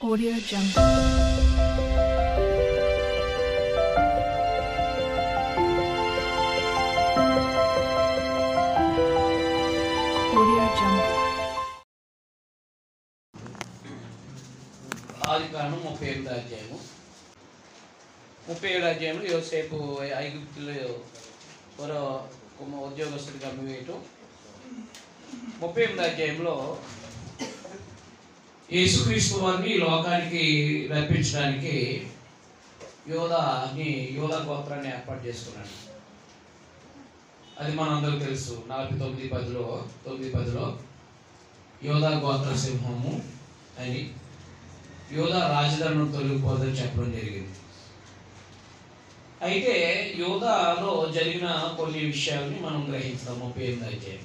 Audio Jungle. Audio Jungle. ఆదికాండం 38వ అధ్యాయము. 37వ అధ్యాయంలో యోసేపు ఐగుప్తులో ఉద్యోగస్తుడిగా వేయటం. 38వ అధ్యాయంలో యేసుక్రీస్తు వారిని ఈ లోకానికి రప్పించడానికి యోధా గోత్రాన్ని ఏర్పాటు చేసుకున్నాడు. అది మనందరూ తెలుసు. 49:10 యోధా గోత్ర సింహము అని యోధా రాజధానిని తొలగిపోదని చెప్పడం జరిగింది. అయితే యోధాలో జరిగిన కొన్ని విషయాలని మనం గ్రహించడం. 38వ అధ్యాయం.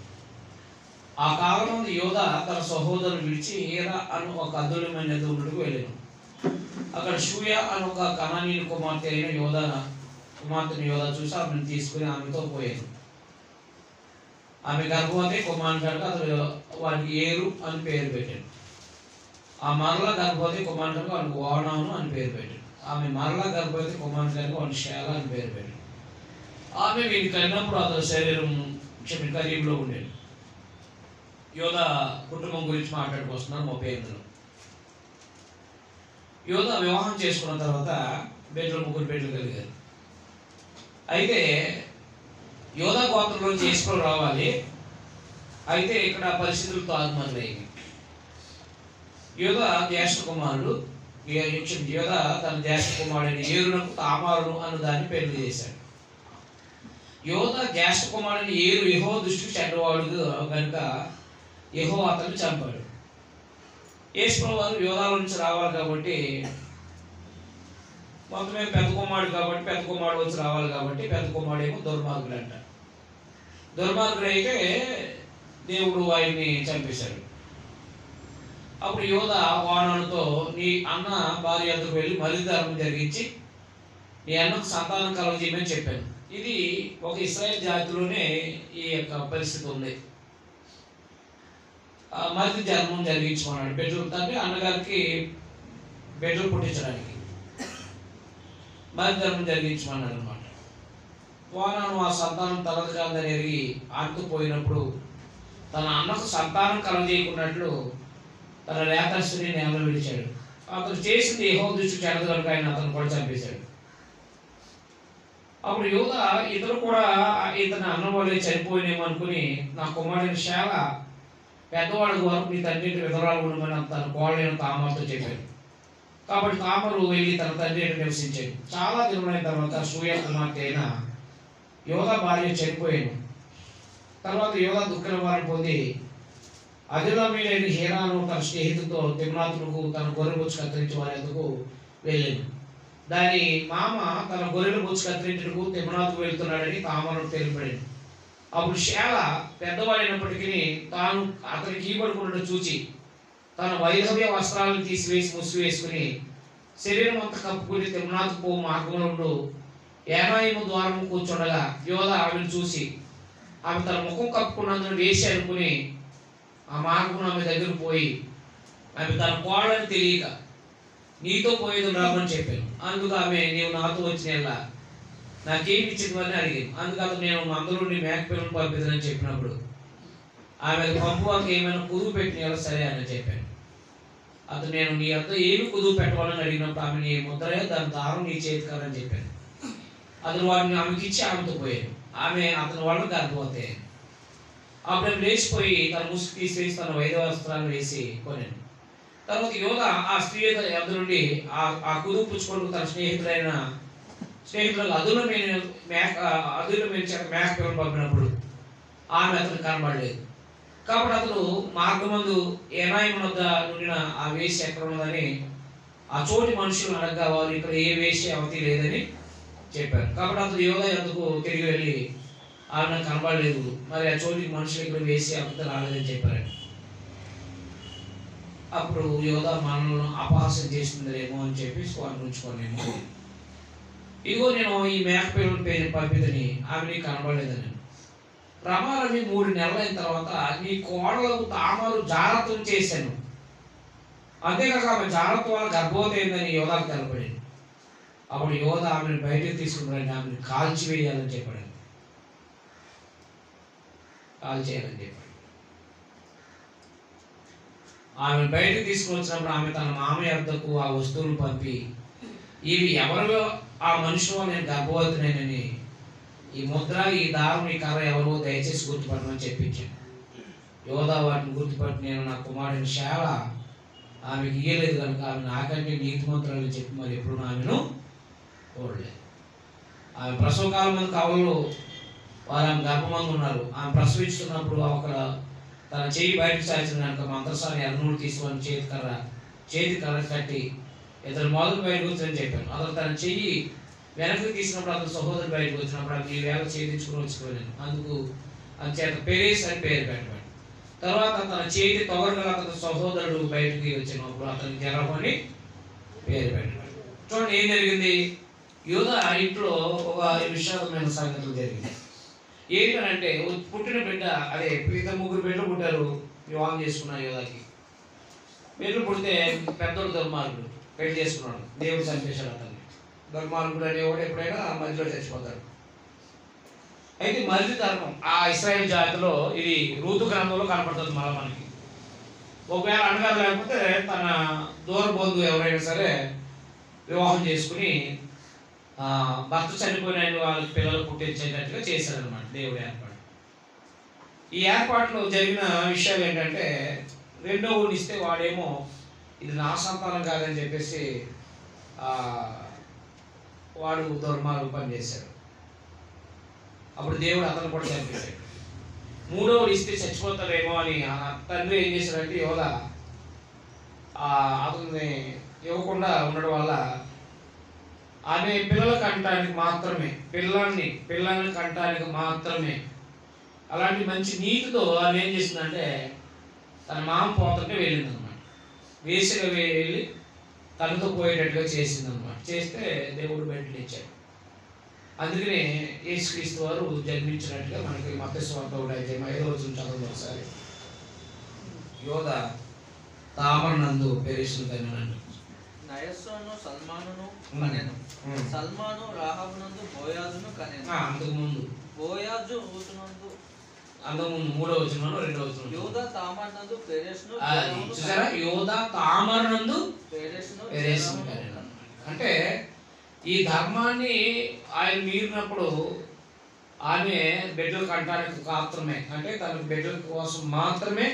ఆ కాలంలో యోధా తన సహోదరుని విడిచి హీరా అను ఒక అద్భుతమైన దూరుడికి వెళ్ళాను. అక్కడ షూయ అను ఒక కనానీయుని కుమార్తె అయిన కుమార్తెని యోధా చూసి ఆమెను తీసుకుని ఆమెతో పోయాను. ఆమె గర్భవతి కుమారుని కనుక అతడు వారికి ఏరు అని పేరు పెట్టాడు. ఆ మరలా గర్భవతి కుమారుని కనుక వానికి ఓనాను అని పేరు పెట్టాడు. ఆమె మరలా గర్భవతి కుమారుని కనుక వానికి శేల అని పేరు పెట్టాడు. ఆమె వీరికి కలిగినప్పుడు అతని శరీరం ఖరీబులో ఉండేది. యోధా కుటుంబం గురించి మాట్లాడుకొస్తున్నారు. 38లో యోధా వివాహం చేసుకున్న తర్వాత ముగ్గురు బిడ్డలు కలిగారు. అయితే యోధా గోత్రంలో చేసుకొని రావాలి. అయితే ఇక్కడ పరిస్థితులు తారుమారులయ్యాయి. యోధా జ్యేష్ఠ కుమారుడు యోధా తన జ్యేష్ఠ కుమారుడిని ఏరునకు తామారును అను దాన్ని పెళ్లి చేశాడు. యోధా జ్యేష్ఠ కుమారుడిని ఏరు యెహోవా దృష్టికి చెడ్డవాడు కనుక యెహోవా అతన్ని చంపాడు. యేసు వారు యోధాల నుంచి రావాలి కాబట్టి మొత్తమే పెద్ద కుమారుడు వచ్చి రావాలి కాబట్టి పెద్ద కుమారుడు ఏమో దుర్మార్గుడు అంట. దుర్మార్గుడు అయితే దేవుడు ఆయన్ని చంపేశాడు. అప్పుడు యోధా ఓనానుతో నీ అన్న భార్య వద్దకు వెళ్ళి బలిదానం జరిగించి నీ అన్నకు సంతానం కలగజేయమని చెప్పాను. ఇది ఒక ఇశ్రాయేల్ జాతిలోనే ఈ యొక్క పరిస్థితి ఉంది. మరిది జన్మం జరిగించుకున్నాడు. బిడ్డలు తండ్రి అన్నగారికి బిడ్డలు పుట్టించడానికి మరిది జన్మం జరిగించుకున్నాడు అనమాట. ఓనాను ఆ సంతానం తలది కాదని ఎరిగి ఆడుకుపోయినప్పుడు తన అన్నకు సంతానం కలగజేయకున్నట్లు తన రేతస్సుని నేలలో విడిచాడు. అతను చేసింది యెహోవా దృష్టికి చెడ్డది కనుక ఆయన అతను కూడా చంపేశాడు. అప్పుడు యోధా ఇతను కూడా ఇతని అన్న వల్లే చనిపోయినేమో అనుకుని నా కుమారుడిని శేల పెద్దవాడి వరకు నీ తండ్రి విధవరాలు ఉండమని తన కోడలైన తామారుతో చెప్పాడు. కాబట్టి తామరు వెళ్ళి తన తండ్రి నివసించాడు. చాలా దినమైన తర్వాత షూయ కుమార్తె అయిన యోధా భార్య చనిపోయాను. తర్వాత యోధా దుఃఖ నివారణ పొంది అదుల్లమీయుడైన హీరాను తన స్నేహితులతో తిమ్నాతులకు తన గొర్రె బొచ్చు కత్తిరించి వారి ఎందుకు వెళ్ళాను. దాని మామ తన గొర్రెల బొచ్చు కత్తిరించుటకు తిమ్నాతుకు వెళ్తున్నాడని తామారుకు తెలియబడింది. అప్పుడు శేల పెద్దవాడైనప్పటికీ తాను అతనికి ఈబడుకున్నట్టు చూచి తన వైధవ్య వస్త్రాలను తీసివేసి ముసివేసుకుని శరీరం అంతా కప్పుకుని తిమ్నాతు పో మార్గంలో ఏనాయిము ద్వారం కూర్చుండగా యోధా ఆమెను చూసి ఆమె తన ముఖం కప్పుకున్నందున వేసి అనుకుని ఆ మార్గం ఆమె దగ్గర పోయి ఆమె తన కోడలని తెలియక నీతో పోయేది రామని చెప్పాను. అందుకు ఆమె నీవు నాతో వచ్చిన నాకేమి ఇచ్చిందని అడిగాను. అందుకు నేను అందరూ నీ మేకపిల్లను పంపిదని చెప్పినప్పుడు ఆమె పంపువాక ఏమైనా కుదువు పెట్టిన సరే అని చెప్పాను. అతను నేను నీ అంతా ఏమి కుదువు పెట్టవాలని అడిగినప్పుడు ఆమె నీ ముద్ర దాని దారం నీ చేతి కాదని చెప్పాను. అతను వాడిని ఆమెకి ఇచ్చి ఆమెతో పోయాను. ఆమె అతని వాళ్ళు గర్భవతి. అప్పుడు ఆమె లేచిపోయి తన ముసుగు తీసేసి తన వైద్య వస్త్రాలను వేసి కొనాను. తర్వాత యోధా ఆ స్త్రీ ఎదురు నుండి ఆ కుదువు పుచ్చుకొని తన స్నేహితులకు అదుల మీద మేకపిల్లను పంపినప్పుడు ఆమె అతను కనబడలేదు. కాబట్టి అతను మార్గమందు ఏనాయిము వద్ద నుండిన ఆ వేశ్య ఎక్కడ ఉన్నదని ఆ చోటి మనుషులను అడగగా వారు ఇక్కడ ఏ వేశ్య అవతి లేదని చెప్పారు. కాబట్టి అతను యోధా ఎందుకు తిరిగి వెళ్ళి ఆమె కనబడలేదు, మరి ఆ చోటి మనుషులు ఇక్కడ వేసి అవతి రాలేదని చెప్పారు. అప్పుడు యోధా మనల్ని అపహాస్యం చేస్తుందేమో అని చెప్పి స్వామి ఉంచుకోనేమో ఇదిగో నేను ఈ మేకపిల్లని పంపిదని ఆమె నీకు కనబడలేదని. రమారవి 3 నెలలైన తర్వాత నీ కోడలకు తామారు జాగ్రత్తలు చేశాను అంతేకాక ఆమె జాగ్రత్త వల్ల గర్భవతి అయిందని యోధాకు తెలపడింది. అప్పుడు యోధ ఆమెను బయటకు తీసుకుని ఆమెను కాల్చివేయాలని చెప్పాడు. కాల్చేయాలని చెప్పాడు. ఆమె బయటకు తీసుకుని వచ్చినప్పుడు ఆమె తన మామయ్య వద్దకు ఆ వస్తువులు పంపి, ఇవి ఎవరో ఆ మనుషులు నేను గర్భవతినేనని, ఈ ముద్ర, ఈ దారం, ఈ కర్ర ఎవరో దయచేసి గుర్తుపట్టమని చెప్పించాను. యోధ వాటిని గుర్తుపట్టి, నేను నా కుమారుని శాల ఆమెకి ఇయ్యలేదు కనుక ఆమె నాకంటే నీతిమంతురాలు చెప్పి మరి ఎప్పుడు ఆమెను చూడలేదు. ఆమె ప్రసవకాలం మంది కవలు వారు ఆమె గర్భమంది ఉన్నారు. ఆమె ప్రసవిస్తున్నప్పుడు ఒక తన చేయి బయటకు చాచిన కనుక మంత్రసాని ఎర్రనూలు తీసుకొని చేతి కర్ర కట్టి ఇతను మొదలు బయటకు వచ్చని చెప్పాను. అతను తన చెయ్యి వెనక్కి తీసినప్పుడు అతను సహోదరుడు బయటకు వచ్చినప్పుడు అతను ఈ వేళ ఛేదించుకుని వచ్చిపోయాను. అందుచేత పెరేస్ అని పేరు పెట్టాడు. తర్వాత తన చేతి తొగరగా అతని సహోదరుడు బయటికి వచ్చినప్పుడు అతని జరహు అని పేరు పెట్టాడు. చూడండి ఏం జరిగింది. యోధ ఇంట్లో ఒక విషాదమైన సంగతులు జరిగింది. ఏంటంటే పుట్టిన బిడ్డ, అదే ఇద్దరు ముగ్గురు బిడ్డలు పుట్టారు. వివాహం చేసుకున్నారు యోధాకి. బిడ్డలు పుడితే పెద్దోడు దుర్మార్గుడు పెళ్లి చేసుకున్నాడు. దేవుడు చంపేశాడు అతన్ని. దుర్మార్గుడు అనేవాడు ఎప్పుడైనా మధ్యలో చచ్చిపోతాడు. అయితే మరిది ధర్మం ఆ ఇశ్రాయేల్ జాతిలో ఇది రూతు గ్రంథంలో కనపడుతుంది. మళ్ళీ మనకి ఒకవేళ అన్నగారు లేకపోతే తన దూర బంధువు ఎవరైనా సరే వివాహం చేసుకుని భర్త చనిపోయిన వాళ్ళకి పిల్లలు పుట్టించేటట్టుగా చేశారనమాట దేవుడి ఏర్పాటు. ఈ ఏర్పాటులో జరిగిన విషయాలు ఏంటంటే, రెండో ఊరిని ఇస్తే వాడేమో ఇది నా సంతానం కాదని చెప్పేసి వాడు దుర్మార్గం పని చేశాడు. అప్పుడు దేవుడు అతను కూడా చంపేశాడు. మూడోడు ఇస్తే చచ్చిపోతాడేమో అని తండ్రి ఏం చేశాడంటే యోధ అతన్ని ఇవ్వకుండా ఉండడం వల్ల ఆమె పిల్లల కంటానికి మాత్రమే, పిల్లల్ని కంటానికి మాత్రమే అలాంటి మంచి నీతితో ఆమె ఏం చేసిందంటే తన మామ పోతుంటే వెళ్ళిందనమాట. వేసిగా వెళ్ళి తనతో పోయేటట్టుగా చేసిందనమాట. చేస్తే దేవుడు బిడ్డలు ఇచ్చాడు. అందుకనే యేసుక్రీస్తు వారు జన్మించినట్టుగా మనకి మత్తయి సువార్త 5:5 చదవండి ఒకసారి. యోధ తామరనందు పెరేసును కనెను. నయస్సోను సల్మానును కనెను. సల్మాను రాహాబునందు బోయాజును కనెను. అంతకు ముందు బోయాజు రూతునందు, అంతకు ముందు 3వ వచనంలో 2వ వచనం. యోధ తామరనందు పెరేసును. చూసారా, యోధ తామరనందు పెరేసును కనెను. అంటే ఈ ధర్మాన్ని ఆయన మీరినప్పుడు ఆమె బిడ్డలు కంటానికి మాత్రమే, అంటే తన బిడ్డల కోసం మాత్రమే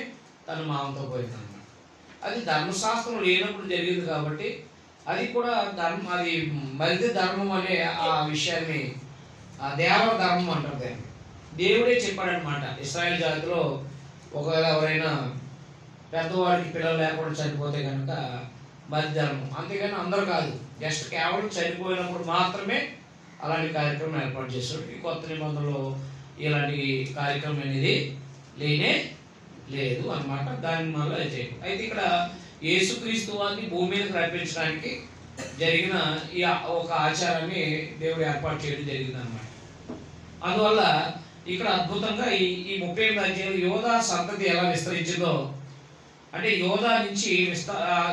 తన మామతో పోయిందన్నమాట. అది ధర్మశాస్త్రం లేనప్పుడు జరిగింది కాబట్టి అది కూడా అది మరిది ధర్మం అనే ఆ విషయాన్ని దేవ ధర్మం అంటారు దాన్ని. దేవుడే చెప్పాడనమాట. ఇశ్రాయేల్ జాతిలో ఒకవేళ ఎవరైనా పెద్దవాడికి పిల్లలు లేకుండా చనిపోతే కనుక మరిది ధర్మం, అంతేగాని అందరూ కాదు. జస్ట్ కేవలం చనిపోయినప్పుడు మాత్రమే అలాంటి కార్యక్రమం ఏర్పాటు చేస్తాడు. ఈ కొత్త నిబంధనలో ఇలాంటి కార్యక్రమం అనేది లేనే లేదు అన్నమాట. దాని వల్ల చేయదు. అయితే ఇక్కడ యేసుక్రీస్తు వారిని భూమి మీదకి రప్పించడానికి జరిగిన ఈ ఒక ఆచారాన్ని దేవుడు ఏర్పాటు చేయడం జరిగింది అన్నమాట. అందువల్ల ఇక్కడ అద్భుతంగా ఈ 38 అధ్యాయంలో యోధా సంతతి ఎలా విస్తరించిందో, అంటే యోధా నుంచి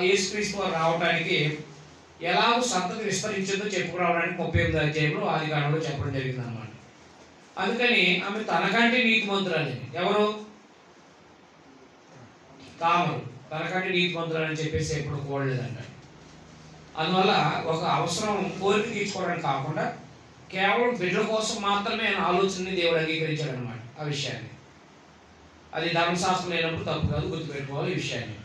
యేసుక్రీస్తు వారు రావడానికి ఎలాగో సంతతి విస్తరించిందో చెప్పుకురావడానికి 38 అధ్యాయంలో ఆదికాండంలో చెప్పడం జరిగింది అన్నమాట. అందుకని ఆమె తనకంటే నీతిమంతురాలని, ఎవరు? తామరు తనకంటే నీతిమంతురాలని చెప్పేసి ఎప్పుడు కోరలేదంట. అందువల్ల ఒక అవసరం కోరిక తీర్చుకోవడానికి కాకుండా కేవలం బిడ్డల కోసం మాత్రమే ఆలోచనని దేవుడు అంగీకరించాడు అనమాట. ఆ విషయాన్ని అది ధర్మశాస్త్రం లేనప్పుడు తప్పు కాదు, గుర్తుపెట్టుకోవాలి ఈ విషయాన్ని.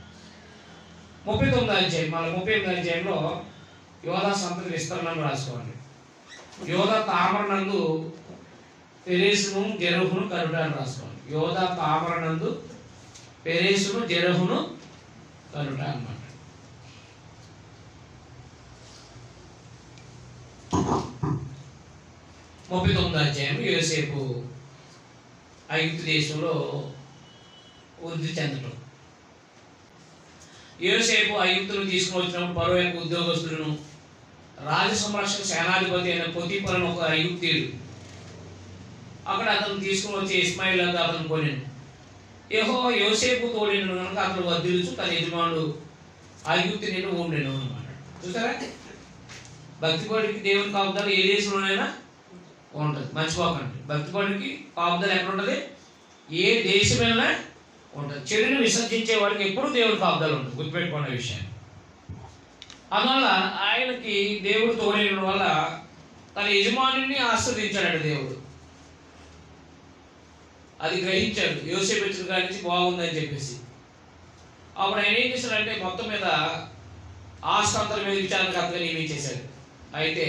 39 అధ్యాయం, మళ్ళీ 38 అధ్యాయంలో యోధా సంతతి విస్తరణను రాసుకోండి. యోధా తామరనందు పెరేసును జెరహును కనుట అని రాసుకోండి. యోధా తామరనందు పెరేసును జెరహును కనుట అన్నమాట. ముప్పై 39 అధ్యాయం యోసేపు ఐగుప్తు దేశంలో వృద్ధి చెందటం. యోసేపు ఐగుప్తును తీసుకుని వచ్చినప్పుడు ఫరో యొక్క ఉద్యోగస్తులను రాజ సంరక్షణ సేనాధిపతి అయిన పొతీఫరను ఒక ఐగుప్తీయుడు అక్కడ అతను తీసుకుని వచ్చి ఇస్మాయిల్ అంతా అతను కొనిను. యెహోవా యోసేపు తోడిన కనుక అతను వర్ధిల్లుచు తన యజమానుడు ఐగుప్తు నేను ఉండేను అనమాట. చూసారా, భక్తిపరుడికి దేవుని కాపుదల ఏ దేశంలోనైనా ఉంటుంది. మర్చిపోకండి, భక్తిపరుడికి కాపుదల ఎక్కడ ఉంటుంది? ఏ దేశమైనా ఉంటుంది. చెడుని విసర్జించే వాడికి ఎప్పుడు దేవుని కాపుదల ఉంటుంది. గుర్తుపెట్టుకునే విషయాన్ని. అందువల్ల ఆయనకి దేవుడు తోడైన వల్ల తన యజమానిని ఆస్వాదించాడు దేవుడు. అది గ్రహించాడు. యోసేపు వచ్చిన కాడి నుంచి బాగుందని చెప్పేసి అప్పుడు ఆయన ఏం చేశాడంటే మొత్తం మీద ఆస్తంతల మీద విచారణకర్తగా నియమించేశాడు. అయితే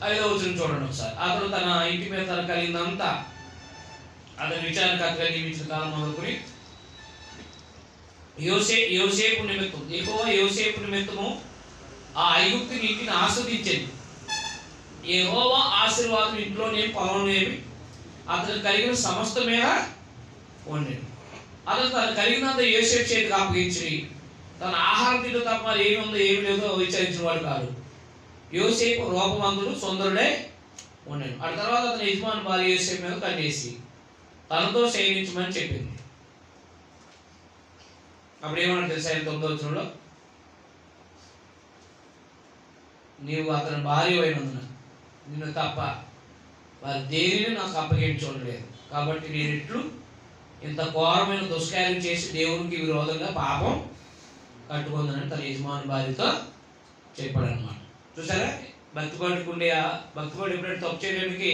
5వ వచనం చూడండి ఒకసారి. అతను తన ఇంటి మీద తన కలిగినంతా అతను విచారణకర్తగా నియమించిన కాలం మొదలుకొని యోసేపు నిమిత్తం ఎక్కువ యోసేపు నిమిత్తము ఆ ఐగుప్తుని ఇంటిని ఆస్వాదించింది. యెహోవా ఆశీర్వాదం ఇంట్లోనే పొలంలోనేమి అతను కలిగిన సమస్త మీద ఉండేది. అతను తను కలిగినంత యోసేపు చేతికి అప్పగించి తన ఆహారం తింటూ తప్ప ఏమి ఉందో ఏమి లేదో విచారించిన వాడు కాదు. యోసేపు రూపవంతుడు సుందరుడే ఉండేది. ఆ తర్వాత అతని యజమాని భార్య యోసేపు మీద కన్నేసి తనతో శయనించమని చెప్పింది. అప్పుడు ఏమన్నా తెలుసా? 9వ వచనంలో, నీవు అతని భార్య అయినందున నిన్ను తప్ప వారి దేనిని నాకు అప్పగించలేదు కాబట్టి నేను ఇట్లు ఇంత ఘోరమైన దుష్కార్యం చేసి దేవునికి విరోధంగా పాపం కట్టుకుందని తన యజమాని భార్యతో చెప్పాడు అనమాట. చూసారా, భక్తిపరుడికి ఉండే భక్తిపరుడు ఎప్పుడైతే తప్పు చేయడానికి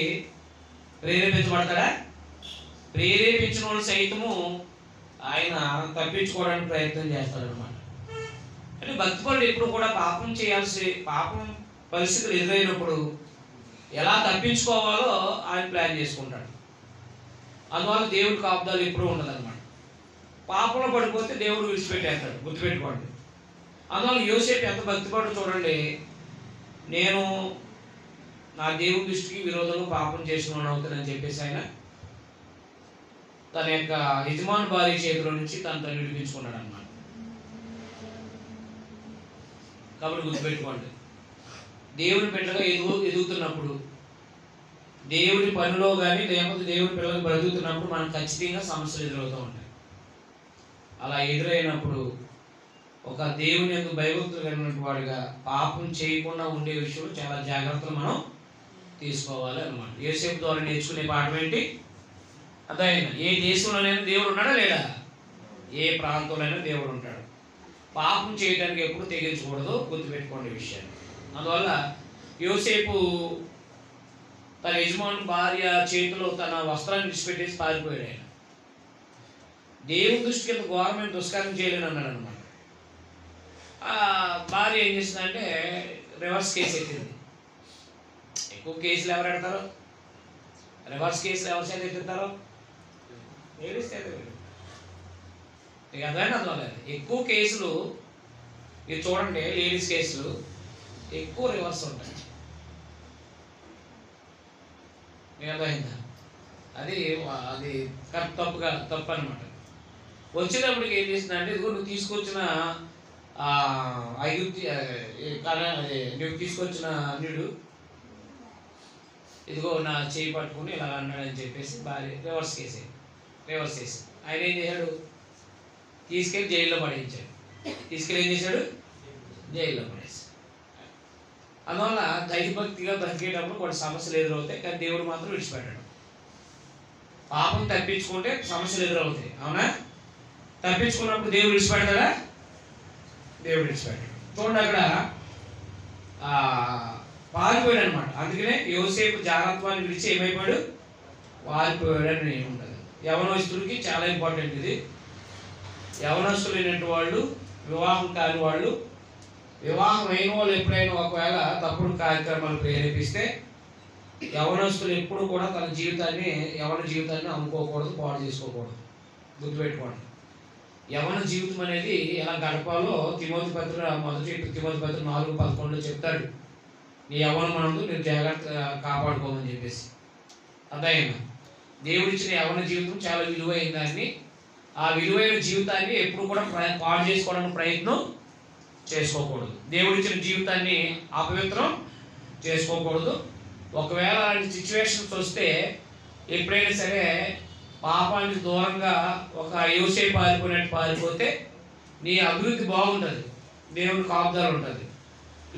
ప్రేరేపించబడతాడా? ప్రేరేపించిన వాళ్ళు సైతము ఆయన తప్పించుకోవడానికి ప్రయత్నం చేస్తాడనమాట. అంటే భక్తిపరుడు ఎప్పుడు కూడా పాపం పరిస్థితులు ఎదురైనప్పుడు ఎలా తప్పించుకోవాలో ఆయన ప్లాన్ చేసుకుంటాడు. అందువల్ల దేవుడి కాపుదల ఎప్పుడూ ఉండదన్నమాట. పాపంలో పడిపోతే దేవుడు విడిచిపెట్టేస్తాడు. గుర్తుపెట్టుకోండి. అందువల్ల యోసేపు ఎంత భక్తిపరుడు చూడండి. నేను నా దేవుడి దృష్టికి విరోధంగా పాపం చేసిన వాడు అవుతానని చెప్పేసి ఆయన తన యొక్క యజమాని భార్య చేతిలో నుంచి తను విడిపించుకున్నాడు అన్నమాట. కాబట్టి గుర్తుపెట్టుకోండి, దేవుని బిడ్డగా ఎదుగుతున్నప్పుడు, దేవుడి పనిలో కానీ లేకపోతే దేవుడి పిల్లలకు బ్రతుకుతున్నప్పుడు మనకు ఖచ్చితంగా సమస్యలు ఎదురవుతూ ఉంటాయి. అలా ఎదురైనప్పుడు ఒక దేవుని యందు భయభక్తులు కలిగినటువంటి వాడిగా పాపం చేయకుండా ఉండే విషయంలో చాలా జాగ్రత్తలు మనం తీసుకోవాలి అన్నమాట. యోసేపు ద్వారా నేర్చుకునే పాఠం ఏంటి? అదైనా ఏ దేశంలోనైనా దేవుడు ఉన్నాడా లేడా? ఏ ప్రాంతంలోనైనా దేవుడు ఉంటాడు. పాపం చేయడానికి ఎప్పుడు తెగించకూడదు. గుర్తుపెట్టుకోండి విషయాన్ని. అందువల్ల యోసేపు తన యజమాని భార్య చేతిలో తన వస్త్రాన్ని విడిచిపెట్టేసి పారిపోయాడు. ఆయన దేవుని దృష్టికి ఎంత ఘోరమైన దుష్కార్యం చేయలేని అన్నాడు అనమాట. భార్య ఏం చేసిందంటే రివర్స్ కేసు ఎత్తింది. ఎక్కువ కేసులు ఎవరు ఎడతారు? రివర్స్ కేసులు ఎవరి చేత ఎత్తుతారు? లేడీస్ చేత. అదైనా అందువల్ల ఎక్కువ కేసులు మీరు చూడండి, లేడీస్ కేసులు ఎక్కువ రివర్స్ ఉంటాయి. అర్థమైందా? అది అది తప్పు అనమాట. వచ్చేటప్పటికి ఏం చేసిందంటే, ఇదిగో నువ్వు తీసుకొచ్చిన నువ్వు తీసుకొచ్చిన అన్యుడు ఇదిగో నా చేయి పట్టుకుని ఇలా అన్నాడని చెప్పేసి భార్య రివర్స్ కేసు. ఆయన ఏం చేశాడు? తీసుకెళ్ళి జైల్లో పడేయించాడు. ఏం చేశాడు? జైల్లో పడేసి. అందువల్ల దైవభక్తిగా బ్రతికేటప్పుడు కొన్ని సమస్యలు ఎదురవుతాయి, కానీ దేవుడు మాత్రం విడిచిపెట్టాడు. పాపం తప్పించుకుంటే సమస్యలు ఎదురవుతాయి, అవునా? తప్పించుకున్నప్పుడు దేవుడు విడిచిపెడతాడా? దేవుడు విడిచిపెట్టాడు. చూడండి, అక్కడ పారిపోయాడు అనమాట. అందుకనే యోసేపు జాగ్రత్తని విడిచి ఏమైపోయాడు? పారిపోయాడని ఉంటుంది. యవనస్తుడికి చాలా ఇంపార్టెంట్ ఇది. యవనస్తులైనటువంటి వాళ్ళు, వివాహం కాని వాళ్ళు, వివాహం అయిన వాళ్ళు ఎప్పుడైనా ఒకవేళ తప్పుడు కార్యక్రమాలు ప్రేరేపిస్తే యవనస్తులు ఎప్పుడు కూడా తన యవన జీవితాన్ని అమ్ముకోకూడదు, పాడు చేసుకోకూడదు. గుర్తుపెట్టుకోండి. యవన జీవితం అనేది ఎలా గడపాలో తిమోతి పత్రిక 4:11 చెప్తాడు. నీ యవనమనందు నేను జాగ్రత్త కాపాడుకోమని చెప్పేసి. అదైనా దేవుడిచ్చిన యవన జీవితం చాలా విలువైన దాన్ని, ఆ విలువైన జీవితాన్ని ఎప్పుడు కూడా పాడు చేసుకోవడానికి ప్రయత్నం చేసుకోకూడదు. దేవుడిచ్చిన జీవితాన్ని అపవిత్రం చేసుకోకూడదు. ఒకవేళ అలాంటి సిచ్యువేషన్స్ వస్తే ఎప్పుడైనా సరే పాపానికి దూరంగా ఒక యోసేపు పారిపోతే నీ అభివృద్ధి బాగుంటుంది, దేవుని కాపుదల ఉంటుంది.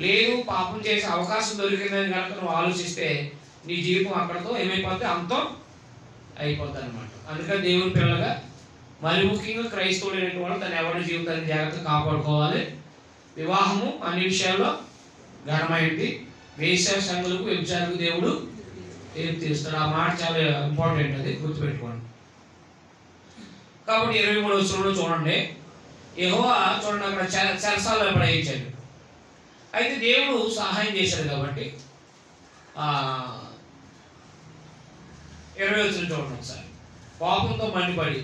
లేదు పాపం చేసే అవకాశం దొరికిందని కనుక నువ్వు ఆలోచిస్తే నీ జీవితం అక్కడతో ఏమైపోతే అంతం అయిపోద్ది అనమాట. అందుకని దేవుని పిల్లగా మరి ముఖ్యంగా క్రైస్తవులైనటువంటి వాళ్ళు తన ఎవరి జీవితాన్ని జాగ్రత్తగా కాపాడుకోవాలి. వివాహము అన్ని విషయాల్లో ఘనమైంది. వేశ్య సంఘులకు వ్యభిచారులకు దేవుడు ఏం తీస్తాడు, ఆ మాట చాలా ఇంపార్టెంట్, అది గుర్తుపెట్టుకోండి. కాబట్టి 23వ వచనంలో చూడండి, యెహోవా చూడండి అక్కడ చెరసాలలో పడేయించాడు. అయితే దేవుడు సహాయం చేశాడు కాబట్టి 20వ వచనం చూడండి ఒకసారి. పాపంతో మండిపడి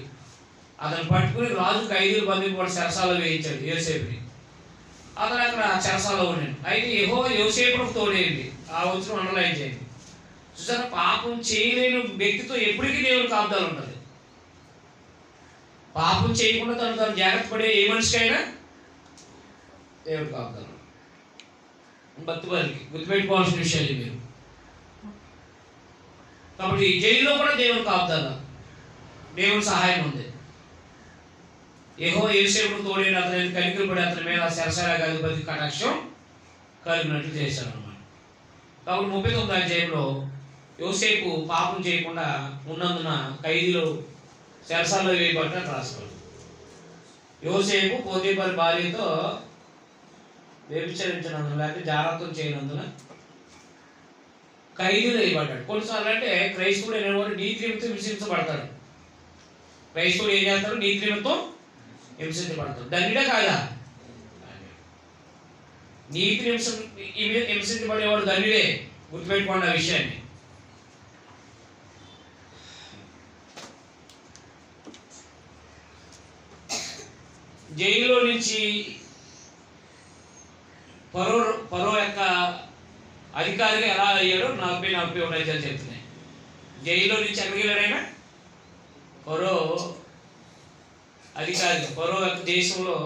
అతను పట్టుకుని రాజు 5 మందిని కూడా చెరసాలలో వేయించాడు యోసేపుని. అతను అక్కడ చెరసాలలో ఉన్నాడు. అయితే యెహోవా యోసేపుకు తోడేయండి. ఆ వచనం అండర్లైన్ చేయండి. చూసారా, పాపం చేయలేని వ్యక్తితో ఎప్పటికీ దేవుని కాపుదల ఉంటుంది. పాపం చేయకుండా తను జాగ్రత్త పడే ఏ మనిషికైనా దేవుడి కాపుదల. భక్తి వారికి గుర్తుపెట్టుకోవాల్సిన విషయాలు మీరు. కాబట్టి జైల్లో కూడా దేవుని కాపుదల, దేవుని సహాయం ఉంది. యెహోవా యోసేపుకు తోడైన అతని కనికలు పడి అతని మీద సరసరాగా అధిపతి కటాక్షం కలిగినట్లు చేశాడు అన్నమాట. కాబట్టి 39వ అధ్యాయంలో యోసేపు పాపం చేయకుండా ఉన్నందున ఖైదీలో చెరసాలలో వేయబడ్డట్టు రాస్తాడు. యోసేపు పోతీఫరు భార్యతో వ్యభిచరించినందున లేకపోతే జాగ్రత్తం చేయనందున ఖైదీలో వేయబడ్డాడు. కొన్నిసార్లు అంటే క్రైస్తవుడు అనేవాడు నీతి నిమిత్తం హింసించబడతాడు. క్రైస్తవుడు ఏం చేస్తాడు? నీతి నిమిత్తం హింసించబడతాడు. దండిడే కాదా? నీతి హింసించబడేవాడు దండిడే. గుర్తుపెట్టుకోండి ఆ విషయాన్ని. జైల్లో నుంచి పరో యొక్క అధికారిగా ఎలా అయ్యాడో 40-41 అధ్యాయాలు చెప్తున్నాయి. జైల్లో నుంచి ఎక్కడికి వెళ్ళాడైనా పరో అధికారిగా, పరో యొక్క దేశంలో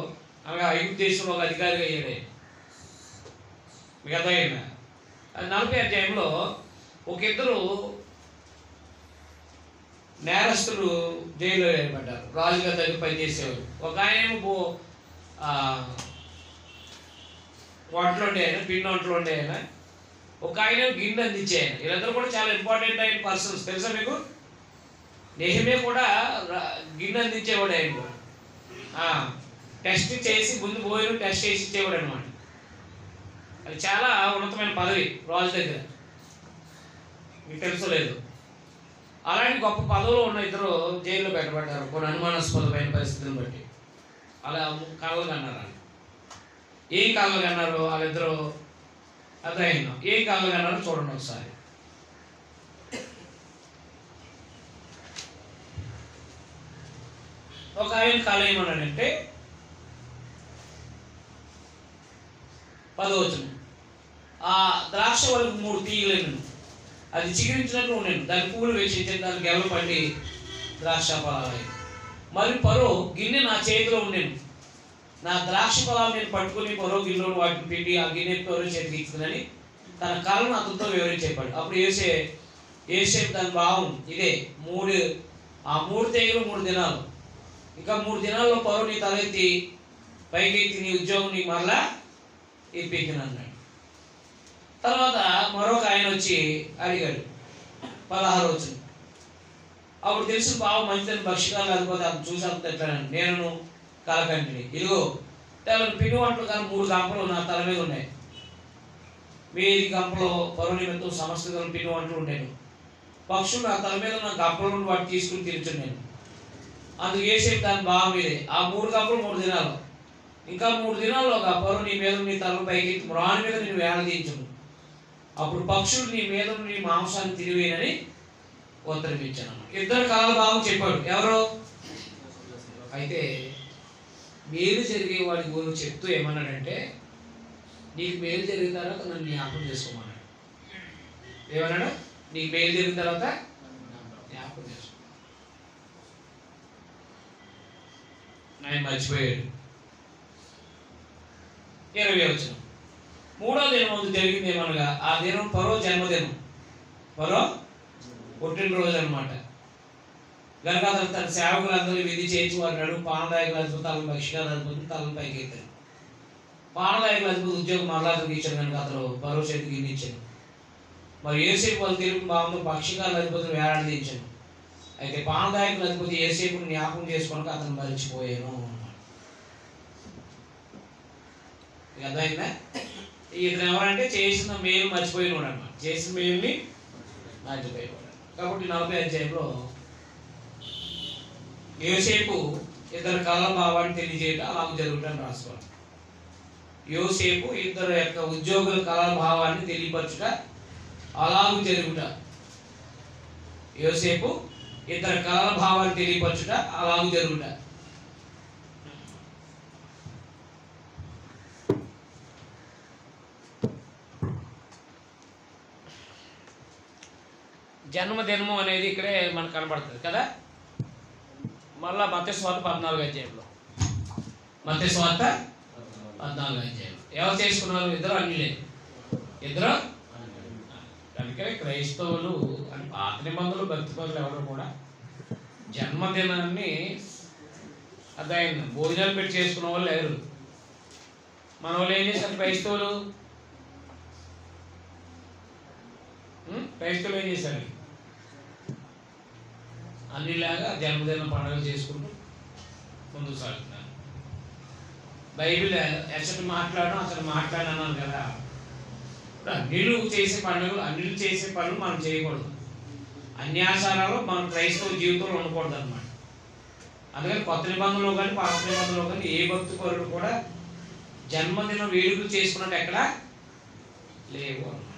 అనగా ఐగుప్తు దేశంలో ఒక అధికారిగా అయ్యాడే. మీకు అర్థమైందా? 40 అధ్యాయంలో ఒక ఇద్దరు నేరస్తులు జైల్లో వేయబడ్డారు. రాజుగారి దగ్గర పనిచేసేవారు. ఒక ఆయన వంటలు ఉండే ఆయన, పిండి వంటలు ఉండే ఆయన, ఒక ఆయన గిన్నె అందించే ఆయన. వీళ్ళందరూ కూడా చాలా ఇంపార్టెంట్ అయిన పర్సన్స్. తెలుసా మీకు? నెహెమియా కూడా గిన్నె అందించేవాడు. ఆయన కూడా టెస్ట్ చేసి ముందు భోజనం టెస్ట్ చేసి ఇచ్చేవాడు అనమాట. అది చాలా ఉన్నతమైన పదవి రాజు దగ్గర. మీకు తెలుసో లేదు. అలాంటి గొప్ప పదవులు ఉన్న ఇద్దరు జైల్లో పెట్టబడ్డారు కొన్ని అనుమానాస్పదమైన పరిస్థితులను బట్టి. అలా కళలు కన్నారు. ఏం కళలు కన్నారు వాళ్ళిద్దరు? అర్థమైందా? ఏం కళలు కన్నారో చూడండి ఒకసారి. ఒక ఆయన కళ ఏమన్నాడంటే 10వ వచనం, ఆ ద్రాక్ష వరకు 3 తీయలేను, అది చిగురించినట్లు ఉన్నాను, దాని పువ్వులు వేసి దాని గెలలు పండి ద్రాక్ష ఫలాలు. మరి పరో గిన్నె నా చేతిలో ఉండేను, నా ద్రాక్ష ఫలాలు నేను పట్టుకుని పరో గిన్నెలో వాటిని పిండి ఆ గిన్నె పరో చేతికి ఇచ్చిందని తన కళను అతనితో వివరించి చెప్పాడు. అప్పుడు యోసేపు దాని భావం ఇదే, 3 తీగలు 3 దినాలు, ఇంకా 3 దినాల్లో పరో నీ తలెత్తి పైకెత్తి నీ ఉద్యోగం నీకు మరలా ఇప్పించిన అన్నాడు. తర్వాత మరొక ఆయన వచ్చి అడిగాడు 16వ వచనం. అప్పుడు తెలిసిన బావ మంచిదని భక్ష్యకాలు లేకపోతే అతను చూసి అంత ఎట్లానండి, నేను కలకంటిని, ఇదిగో తెల్లని పిండి వంటలు కానీ 3 గంపలు నా తల మీద ఉన్నాయి, వేది గంపలో పరువు నిమిత్తం సమస్త పిండి వంటలు ఉండేను, పక్షులు నా తల మీద నా గంపల నుండి వాటి తీసుకుని తిరుగుతున్నాను. అందుకు యోసేపు దాని భావం మీదే, ఆ 3 గంపలు 3 దినాలు, ఇంకా 3 దినాల్లో పరువు నీ మీద నీ తల పైకి మ్రాని మీద నేను వేలాదీయించును, అప్పుడు పక్షులు నీ మీద నీ మాంసాన్ని తిరివేనని ఉత్తరం ఇచ్చాను. ఇద్దరు కళల భావం చెప్పాడు. ఎవరు? అయితే మేలు జరిగే వాడి గురించి చెప్తూ ఏమన్నాడంటే, నీకు మేలు జరిగిన తర్వాత నన్ను జ్ఞాపకం చేసుకోమన్నాడు. ఏమన్నాడు? నీకు మేలు జరిగిన తర్వాత జ్ఞాపకం చేసుకో. ఆయన మర్చిపోయాడు. 20వ వచనం, 3వ దినం ముందు జరిగింది ఏమనగా, ఆ దినం పరో జన్మదినం, పరో పుట్టినరోజు అనమాట. కనుక అతను తన సేవకులందరూ విధి చేయించి వారు నడుము పానదాయకుల అద్భుత తలను పక్షికాల అద్భుతం తలను పైకి ఎత్తాడు. పానదాయకుల అద్భుత ఉద్యోగం మరలా ఇచ్చాడు కనుక అతను పరో చేతికి ఇచ్చాడు. మరి యోసేపు వాళ్ళు తెలుగు భావంలో పక్షికాల అద్భుతం వేలాడదీయించాడు. అయితే పానదాయకుల అద్భుతం యోసేపుని జ్ఞాపకం చేసుకోవడానికి అతను మరిచిపోయాను అన్నాడు. అర్థమైందా? ఇతను ఎవరంటే చేసిన మేలు మర్చిపోయినవాడు అన్నమాట. చేసిన మేలుని మర్చిపోయేవాడు. కాబట్టి 40 అధ్యాయంలో యోసేపు ఇద్దరు కళల భావాన్ని తెలియజేయటం అలాగ జరుగుతుందని రాసుకోవాలి. యోసేపు ఇద్దరు యొక్క ఉద్యోగుల కళల భావాన్ని తెలియపరచుట అలాగూ జరుగుట. యోసేపు ఇద్దరు కళల భావాన్ని తెలియపరచుట అలాగూ జరుగుట. జన్మదినము అనేది ఇక్కడే మనకు కనబడుతుంది కదా. మళ్ళా మత్తయి సువార్త 14 అధ్యాయంలో, మత్తయి సువార్త 14 అధ్యాయం ఎవరు చేసుకున్నారు? ఇద్దరు అన్యులే. ఇద్దరు అందుకే క్రైస్తవులు అని పాత నిబంధనలు భక్తిపరులు ఎవరు కూడా జన్మదినాన్ని అర్థమైంది భోజనాలు పెట్టి చేసుకున్న వాళ్ళు లేరు. మన వాళ్ళు ఏం చేశారు? క్రైస్తవులు ఏం చేశారు? అన్నిలాగా జన్మదిన పండుగలు చేసుకుంటూ ముందుకు సాగుతున్నారు. బైబిల్ ఎచ్చటి మాట్లాడడం అసలు మాట్లాడన్నాను కదా. అన్నిలు చేసే పండుగలు, అన్నిలు చేసే పనులు మనం చేయకూడదు. అన్యాసారాలు మనం క్రైస్తవ జీవితంలో ఉండకూడదు అన్నమాట. అందుకని కొత్త నిబంధనలో కానీ పాత నిబంధనలో కానీ ఏ భక్తి పరుడు కూడా జన్మదిన వేడుకలు చేసుకున్నట్టు ఎక్కడ లేవు అన్నమాట.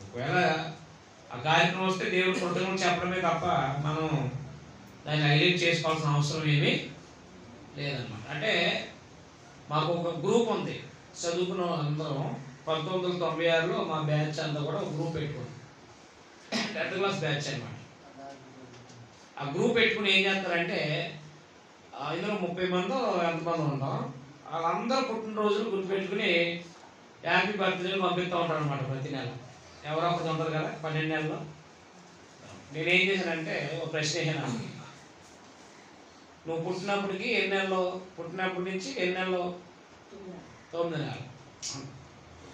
ఒకవేళ ఆ కార్యక్రమం వస్తే దేవుడు కృతజ్ఞతలు చెప్పడమే తప్ప మనం దాన్ని హైలైట్ చేసుకోవాల్సిన అవసరం ఏమీ లేదన్నమాట. అంటే మాకు ఒక గ్రూప్ ఉంది చదువుకున్న అందరం. 1996లో మా బ్యాచ్ అంతా కూడా ఒక గ్రూప్ పెట్టుకున్నాం. 10th క్లాస్ బ్యాచ్ అనమాట. ఆ గ్రూప్ పెట్టుకుని ఏం చేస్తారంటే ఇందులో 30 మంది ఎంతమంది ఉంటాం, వాళ్ళందరూ పుట్టినరోజులు గుర్తుపెట్టుకుని హ్యాపీ బర్త్డేలు పంపిస్తూ ఉంటారు అనమాట ప్రతి నెల. ఎవరో ఒకటి ఉంటారు కదా 12 నెలల్లో. నేనేం చేశానంటే ఒక ప్రశ్న వేసాను, నువ్వు పుట్టినప్పటికి ఎన్ని నెలలు? పుట్టినప్పటి నుంచి ఎన్ని నెలలు? 9 నెలలు.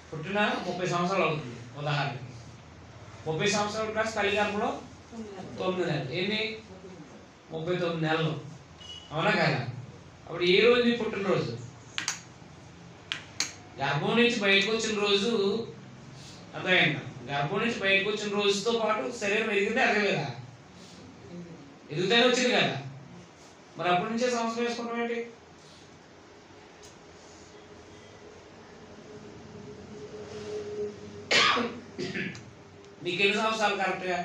పుట్టిన 30 సంవత్సరాలు అవుతుంది ఉదాహరణకి. 30 సంవత్సరాల ప్లస్ తల్లిదండ్రులు 9 నెలలు. ఎన్ని? 39 నెలలు. అవునా కదా? అప్పుడు ఏ రోజు నీ పుట్టినరోజు? గర్భం నుంచి బయటకు వచ్చిన రోజు. అర్థమైందా? గర్భం నుంచి బయటకు వచ్చిన రోజుతో పాటు శరీరం ఎదిగితే అరగలేదా? ఎదుగుతానే వచ్చింది కదా. మరి అప్పటి నుంచే సంవత్సరం వేసుకుంటాం ఏంటి? మీకు ఎన్ని సంవత్సరాలు కరెక్ట్గా?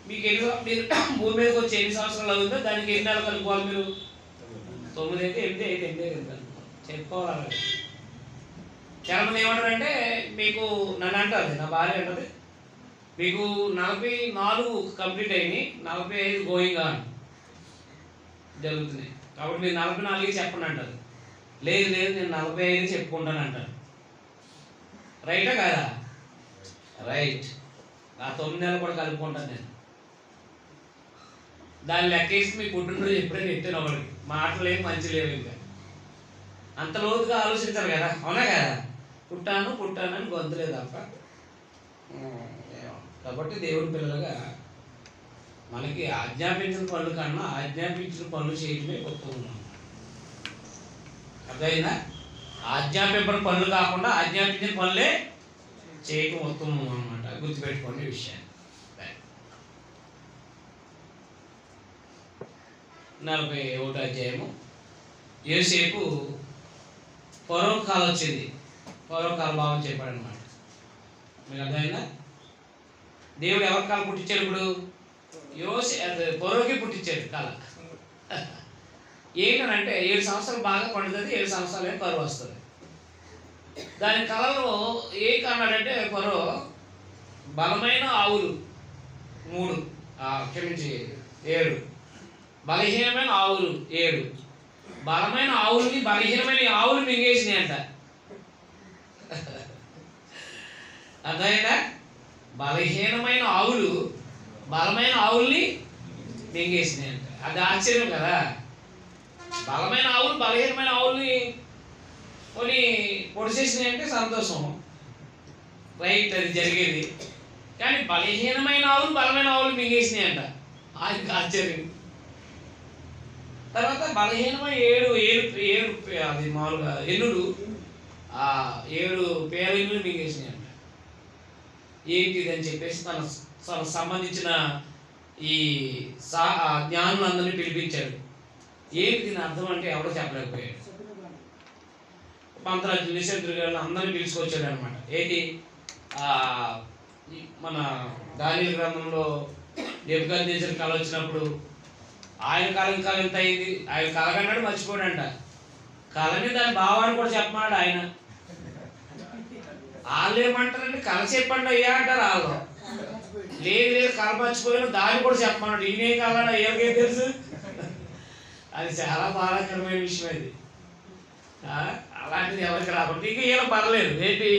మీకు మీరు భూమి మీదకి వచ్చి ఎన్ని సంవత్సరాలు అవుతుందో దానికి ఎన్ని నెలలు కలుపుకోవాలి మీరు? 9 అయితే 8 అయితే 8 కలుపుకోవాలి. చెప్పుకోవాలి. చాలా మంది ఏమంటారంటే, మీకు నన్ను అంటారు, నా భార్య అంటది, మీకు 44 కంప్లీట్ అయినాయి, 45 గోయింగ్ ఆన్ జరుగుతున్నాయి, కాబట్టి మీరు 44 చెప్పండి అంటారు. లేదు నేను 45 చెప్పుకుంటాను అంటారు. రైటా కాదా? రైట్. నా 9 నెలలు కూడా కలుపుకుంటాను నేను. దాన్ని లెక్కేసి మీ పుట్టినరోజు ఎప్పుడైనా ఎత్తాను ఒకరికి మాటలు ఏమి మంచి లేవు. ఇంకా అంత లోతుగా ఆలోచించారు కదా. అవునా కదా? పుట్టానని గొంతులే తప్ప. కాబట్టి దేవుడి పిల్లలుగా మనకి ఆజ్ఞాపించిన పనుల కన్నా ఆజ్ఞాపించిన పనులు చేయడమే ఉత్తమం. అర్థమైందా? ఆజ్ఞాపించిన పనులు కాకుండా ఆజ్ఞాపించిన పనులే చేయటం ఉత్తమం అన్నమాట. గుర్తుపెట్టుకోండి ఈ విషయాన్ని. 41వ అధ్యాయము. యోసేపు ఫరో కాలం వచ్చింది. ఫరో కాల భావం చెప్పాడు అనమాట. మీకు అర్థమైందా? దేవుడు ఎవరి కాలం పుట్టించాడు? ఇప్పుడు ఫరోకి పుట్టించాడు కాల. ఏంటనంటే 7 సంవత్సరాలు బాగా పండుతుంది, 7 సంవత్సరాలు కరువు వస్తుంది. దాని కళలో ఏ కన్నాడంటే ఫరో బలమైన ఆవులు 3, క్షమించి 7, బలహీనమైన ఆవులు 7, బలమైన ఆవుల్ని బలహీనమైన ఆవులు మింగేసినాయి అంట. అర్థమైందా? బలహీనమైన ఆవులు బలమైన ఆవుల్ని మింగేసినాయి అంట. అది ఆశ్చర్యం కదా. బలమైన ఆవులు బలహీనమైన ఆవుల్ని కొని పొడిచేసినాయి అంటే సంతోషం, రైట్, అది జరిగేది. కానీ బలహీనమైన ఆవులు బలమైన ఆవులు మింగేసినాయి అంట. అది ఆశ్చర్యం. తర్వాత బలహీనమైన ఏడు అది మామూలుగా ఎన్నులు, ఆ 7 పేరెన్నులు మింగేసినాయి అంట. ఏంటిది అని చెప్పేసి తనకు సంబంధించిన ఈ జ్ఞానులందరినీ పిలిపించాడు. ఏంటి దీని అర్థం అంటే ఎవడో చెప్పలేకపోయాడు. మంత్రాలు నిషేధులు అందరినీ పిలుచుకొచ్చాడు అనమాట. ఏంటి మన దానియేలు గ్రంథంలో నెబుకద్నెజరు కళ వచ్చినప్పుడు ఆయన కళ ఇంకా ఎంత అయింది, ఆయన కళ కన్నాడు మర్చిపోయాడంట. కళని దాని భావాన్ని కూడా చెప్పమన్నాడు ఆయన. వాళ్ళు ఏమంటారంటే కళ చెప్పండి అయ్యా అంటారు వాళ్ళు. లేదు కళ మర్చిపోయాను దాన్ని కూడా చెప్పమన్నాడు. ఈయనే కళ ఎవరికేం తెలుసు. అది చాలా బాధాకరమైన విషయం. అది అలాంటిది ఎవరికి రాకుండా ఇంకా ఈయన పర్లేదు. ఏంటి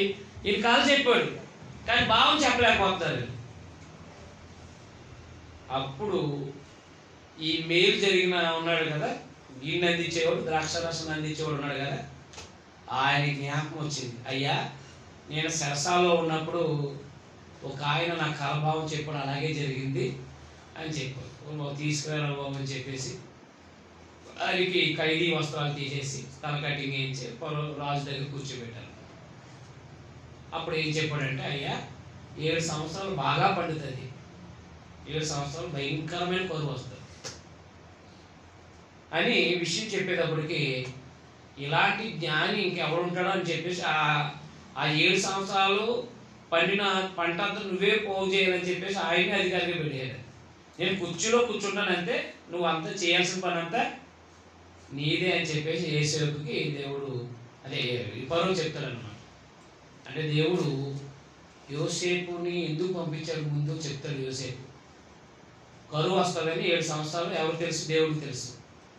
ఈయన కళ చెప్పాడు కానీ భావం చెప్పలేకపోతారు. అప్పుడు ఈ మేలు జరిగిన ఉన్నాడు కదా, గిన్నె అందించేవాడు, ద్రాక్షరసం అందించేవాడు ఉన్నాడు కదా, ఆయన జ్ఞాపకం వచ్చింది. అయ్యా నేను సరసాలో ఉన్నప్పుడు ఒక ఆయన నా కలభావం చెప్పాడు, అలాగే జరిగింది అని చెప్పాడు. తీసుకురాను బాబు అని చెప్పేసి ఆయనకి ఖైదీ వస్త్రాలు తీసేసి తన కటింగ్ వేయించి రాజు దగ్గర కూర్చోబెట్టారు. అప్పుడు ఏం చెప్పాడంటే, అయ్యా 7 సంవత్సరాలు బాగా పండుతుంది, 7 సంవత్సరాలు భయంకరమైన కరువు వస్తుంది అని విషయం చెప్పేటప్పటికి ఇలాంటి జ్ఞాని ఇంకెవరు ఉంటాడో అని చెప్పేసి ఆ 7 సంవత్సరాలు పండిన పంట అంతా నువ్వే పోగు చేయాలని చెప్పేసి ఆయనే అధికారిగా పెట్టాడు. నేను కుర్చీలో కూర్చుంటానంటే నువ్వు అంతా చేయాల్సిన పని అంతా నీదే అని చెప్పేసి యోసేపుకి దేవుడు అదే ఫరో చెప్తాడనమాట. అంటే దేవుడు యోసేపుని ఎందుకు పంపించాడు ముందు చెప్తాడు. యోసేపు కరువు వస్తుందని 7 సంవత్సరాలు ఎవరు తెలుసు, దేవుడికి తెలుసు,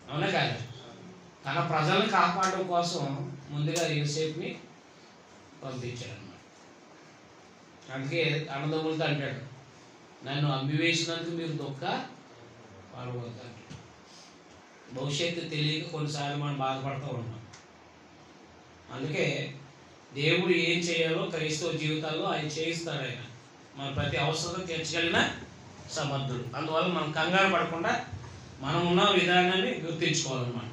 అవునా కాదు. తన ప్రజలను కాపాడడం కోసం ముందుగా యోసేపుని పంపించాడు అనమాట. అందుకే అన్నదమ్ములతో అంటాడు, నన్ను అమ్మివేసినందుకు మీరు దుఃఖ పడబోతారు. భవిష్యత్తు తెలియక కొన్నిసార్లు మనం బాధపడుతూ ఉంటాం. అందుకే దేవుడు ఏం చేయాలో క్రైస్తవ జీవితాల్లో ఆయన చేయిస్తాడు. ఆయన మన ప్రతి అవసరం తీర్చగలిగిన సమర్థుడు. అందువల్ల మనం కంగారు పడకుండా మనం ఉన్న విధానాన్ని గుర్తించుకోవాలన్నమాట.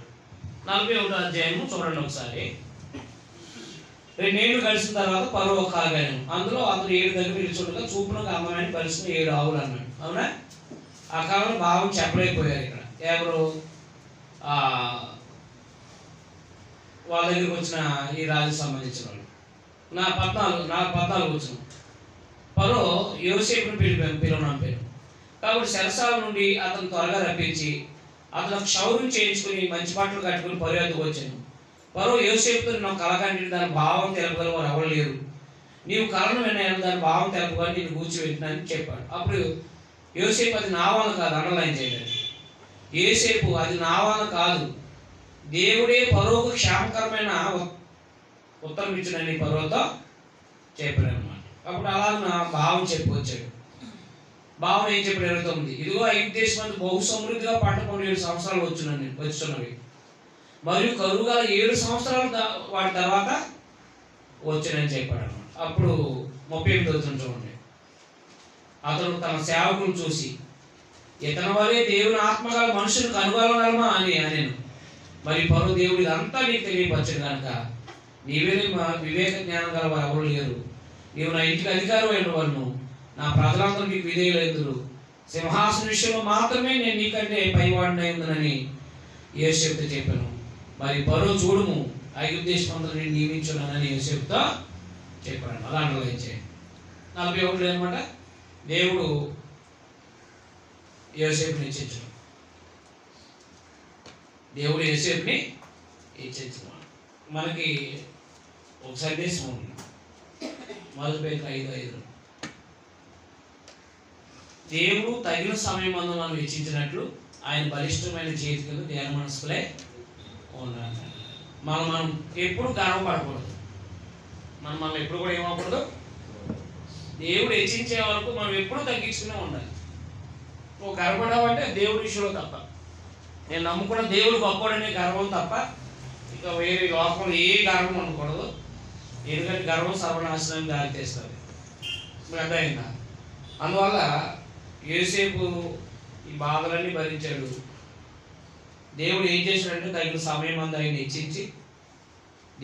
41వ అధ్యాయము చూడండి ఒకసారి. 2 ఏళ్ళు గడిచిన తర్వాత ఫరో ఒక కాగాను, అందులో అతను 7 దగ్గర నిలుచుండగా చూపునకు అందమైన పరిస్థితి 7 ఆవులు అన్నాడు. అవునా? ఆ కాలంలో భావం చెప్పలేకపోయారు. ఇక్కడ ఎవరు వాళ్ళ దగ్గరికి వచ్చిన ఈ రాజుకు సంబంధించిన వాళ్ళు. నా 14 వచ్చిన ఫరో యోసేపును పిలువనంపాను. కాబట్టి చెరసాల నుండి అతను త్వరగా రప్పించి అతను క్షౌర్యం చేయించుకుని మంచి బట్టలు కట్టుకుని ఫరో వద్దకు వచ్చాను. ఫరో యోసేపుతో నువ్వు కలకండి, దాని భావం తెలపగల వారు ఎవరు లేరు, నీవు కలను విన్నాను, దాని భావం తెలపగానే నేను కూర్చోబెట్టినని చెప్పాడు. అప్పుడు యోసేపు అది నా వలన కాదు, అండర్లైన్ చేయలేదు. యోసేపు అది నా వలన కాదు, దేవుడే ఫరోకు క్షేమకరమైన ఉత్తరం ఇచ్చినని ఫరోతో చెప్పాడు అనమాట. అప్పుడు అలా నా భావం చెప్పొచ్చాడు. భావం ఏం చెప్పాడు? 29, ఇదిగో 5 దేశమంది బహు సమృద్ధిగా పంట 7 సంవత్సరాలు వచ్చున్నవి మరియు కరువుగా 7 సంవత్సరాలు వాటి తర్వాత వచ్చానని చెప్పాడు అనమాట. అప్పుడు 38 చూడండి. అతను తన సేవకులను చూసి ఇతని వలే దేవుని ఆత్మగల మనుషులు కనుగొనగలమా అని నేను. మరి ఫరో దేవుడు ఇదంతా నీకు తెలియపరచడు కనుక నీవే వివేక జ్ఞానం గల వారు ఎవరు లేరు, నీవు నా ఇంటికి అధికారం అయినవారును, నా ప్రజలందరూ నీకు విధేయులెందురు, సింహాసన విషయంలో మాత్రమే నేను నీకంటే పైవాడినై ఉందనని యోసేపుతో చెప్పాను. మరి ఫరో చూడుము, 5 దేశమందరిని నియమించున్నానని యోసేపుతో చెప్పాడు. అలా అనుభవించే 41 అనమాట. దేవుడు యోసేపుని ఇచ్చించు, దేవుడు యోసేపుని ఇచ్చించు. మనకి ఒక సందేశం ఉంది, మొదటి పేరు 5:5. దేవుడు తగిన సమయం అందు మనం వెచ్చించినట్లు ఆయన బలిష్టమైన చేతి కింద ధ్యాన మనసులే ఉన్నారు. మనం ఎప్పుడు గర్వపడకూడదు, మనం ఎప్పుడు కూడా ఏమవకూడదు. దేవుడు హెచ్చించే వరకు మనం ఎప్పుడు తగ్గించుకునే ఉండాలి. నువ్వు గర్వపడవు అంటే దేవుడి విషయంలో తప్ప, నేను నమ్ముకున్న దేవుడు గొప్పవాడనే గర్వం తప్ప ఇక వేరే లోకంలో ఏ గర్వం అనకూడదు. ఎందుకంటే గర్వం సర్వనాశనం దారి తీస్తుంది. మీకు అర్థమైందా? అందువల్ల యోసేపు ఈ బాధలన్నీ భరించాడు. దేవుడు ఏం చేశాడంటే తగిన సమయం అందు ఆయన హెచ్చించి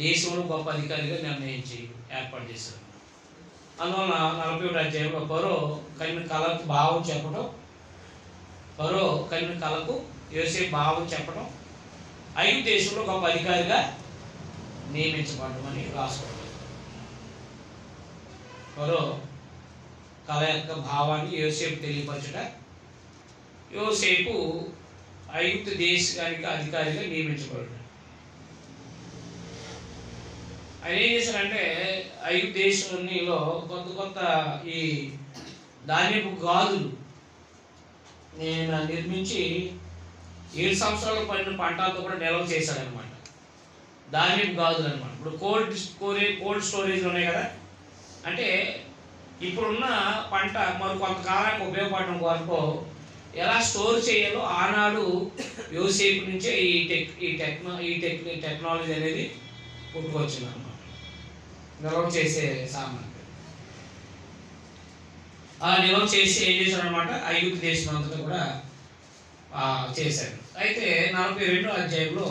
దేశంలో గొప్ప అధికారిగా నిర్ణయించి ఏర్పాటు చేశాడు. అందువల్ల 41వ అధ్యాయంలో ఫరో కనిన కళకు భావం చెప్పడం, ఫరో కనిన కళకు యోసేపు భావం చెప్పడం, ఐగుప్తు దేశంలో గొప్ప అధికారిగా నియమించబడడం అని రాసుకోవడం. ఫరో కళ యొక్క భావాన్ని యోసేపు తెలియపరచుట, యోసేపు ఐగుప్తు దేశానికి అధికారిగా నియమించబడ్డాడు. ఆయన ఏం చేశాడంటే ఐగుప్తు దేశంలో కొత్త ఈ ధాన్యపు గాజులు నేను నిర్మించి 7 సంవత్సరాలు పండిన పంటలతో కూడా నిల్వ చేశాడనమాట. ధాన్యపు గాజులు అనమాట. ఇప్పుడు కోల్డ్ స్టోరేజ్ ఉన్నాయి కదా, అంటే ఇప్పుడున్న పంట మరి కొంతకాలానికి ఉపయోగపడడం కొరకు ఎలా స్టోర్ చేయాలో ఆనాడు యోసేపు నుంచే ఈ టెక్నాలజీ అనేది పుట్టుకొచ్చింది అనమాట. నిల్వ చేసే సామాన్ ఆ నిల్వ చేసి ఏం చేశాడు అనమాట, ఐగుప్తు దేశం అంతటా కూడా చేశాడు. అయితే 42వ అధ్యాయంలో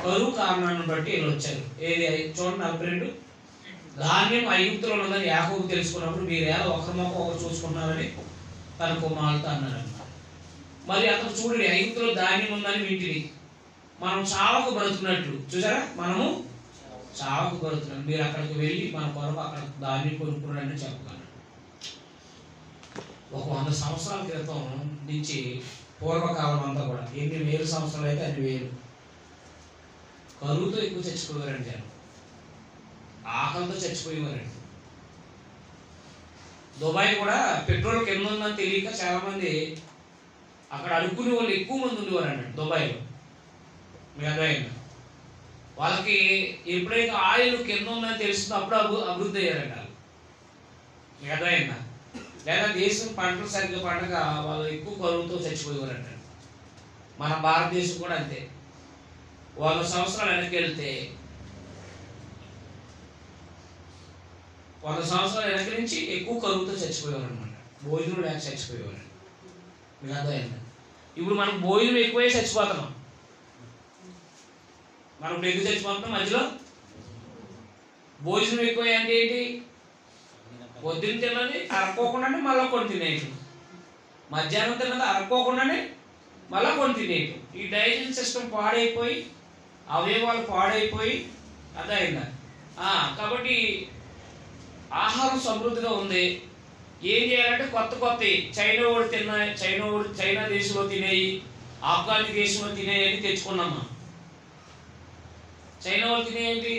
కరువు కారణాన్ని బట్టి వీళ్ళు వచ్చారు. ఏది చూడండి 42, ధాన్యం ఐగుప్తులో ఉన్నదని యాకోబు తెలుసుకున్నప్పుడు మీరు ఎలా ఒకరు చూసుకున్నారని తన కుమారులతో అన్నారన్నమాట. మరి అతను చూడండి, ఐగుప్తులో ధాన్యం ఉందని వింటిని, మనం చావకు బ్రతుకున్నట్లు. చూసారా, మనము చావకు బ్రతుకున్నాం, మీరు అక్కడికి వెళ్ళి మన కొరకు అక్కడ ధాన్యం కొనుక్కున్నారని చెప్తాను. ఒక 100 సంవత్సరాల క్రితం నుంచి పూర్వకాలం అంతా కూడా ఎన్ని వేల సంవత్సరాలు అయితే అన్ని వేలు కరువుతో ఎక్కువ చచ్చిపోయారండి జనం, ఆకలితో చచ్చిపోయేవారండి. దుబాయ్ కూడా పెట్రోల్ కింద ఉందని తెలియక చాలామంది అక్కడ అడుక్కునే వాళ్ళు ఎక్కువ మంది ఉండేవారండి దుబాయ్లో. మీకు అర్థమైందా? వాళ్ళకి ఎప్పుడైతే ఆయిల్ కింద ఉందని తెలుస్తుందో అప్పుడు అభివృద్ధి అయ్యారంట. మీకు అర్థమైందా? లేదా దేశం పంటలు సరిగ్గా పండగ వాళ్ళు ఎక్కువ కరువుతో చచ్చిపోయేవారంట. మన భారతదేశం కూడా అంతే. 100 సంవత్సరాలు వెనక్కి వెళ్తే 100 సంవత్సరాల వెనక నుంచి ఎక్కువ కరువుతో చచ్చిపోయేవారు అనమాట. భోజనం లేక చచ్చిపోయేవారు. మీకు అర్థమైందా? ఇప్పుడు మనం భోజనం ఎక్కువై చచ్చిపోతున్నాం. మనం ఇప్పుడు ఎందుకు చచ్చిపోతున్నాం? మధ్యలో భోజనం ఎక్కువ అంటే ఏంటి? పొద్దున్న తిన్నది అరక్కోకుండానే మళ్ళీ కొని తినేయటం, మధ్యాహ్నం తిన్నది అరక్కోకుండానే మళ్ళీ కొని తినేయటం. ఈ డైజెషన్ సిస్టమ్ పాడైపోయి అవయవాలు పాడైపోయి అర్థమైందా? కాబట్టి ఆహారం సమృద్ధిగా ఉంది. ఏం చేయాలంటే కొత్త చైనా దేశంలో తినేయి, ఆఫ్ఘానీ దేశంలో తినేయని తెచ్చుకున్నామా. చైనా వాళ్ళు తినేయండి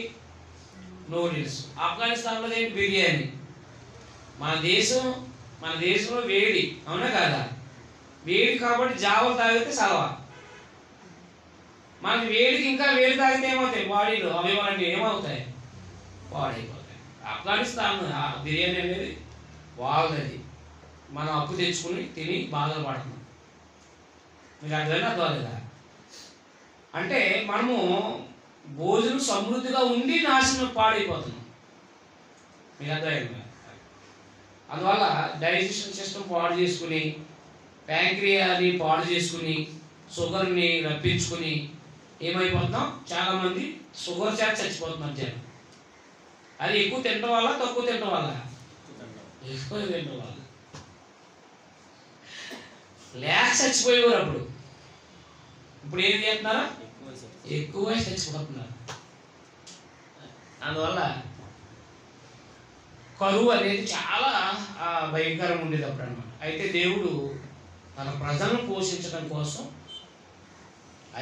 నూడిల్స్, ఆఫ్ఘనిస్తాన్లో ఏంటి బిర్యానీ. మన దేశంలో వేడి, అవునా కాదా? వేడి కాబట్టి జావలు తాగితే సలవా. మనకి వేడికి ఇంకా వేడి తాగితే ఏమవుతాయి? బాడీలో అవయవాలన్నీ ఏమవుతాయి? పాడైపోతాయి. ఆఫ్ఘనిస్తాన్ బిర్యానీ అనేది వాళ్ళది, మనం అప్పు తెచ్చుకుని తిని బాధలు పడుతున్నాం. మీకు అర్థమైనా అర్థవాలేదా? అంటే మనము భోజనం సమృద్ధిగా ఉండి నాశనం పాడైపోతున్నాం. మీకు అర్థమైందా? అందువల్ల డైజెషన్ సిస్టమ్ పాడు చేసుకుని, ప్యాంక్రియాని పాడు చేసుకుని, షుగర్ని రప్పించుకుని ఏమైపోతున్నాం? చాలామంది షుగర్ చేత చచ్చిపోతున్నారు జనం. అది ఎక్కువ తినడం వల్ల, తక్కువ తినడం వల్ల? ఎక్కువ తినడం వల్ల. లేక చచ్చిపోయేవారు అప్పుడు, ఇప్పుడు ఏం చేస్తున్నారా? ఎక్కువ చచ్చిపోతున్నారు. అందువల్ల కరువు అనేది చాలా భయంకరంగా ఉండేది అప్పుడు అన్నమాట. అయితే దేవుడు తన ప్రజలను పోషించడం కోసం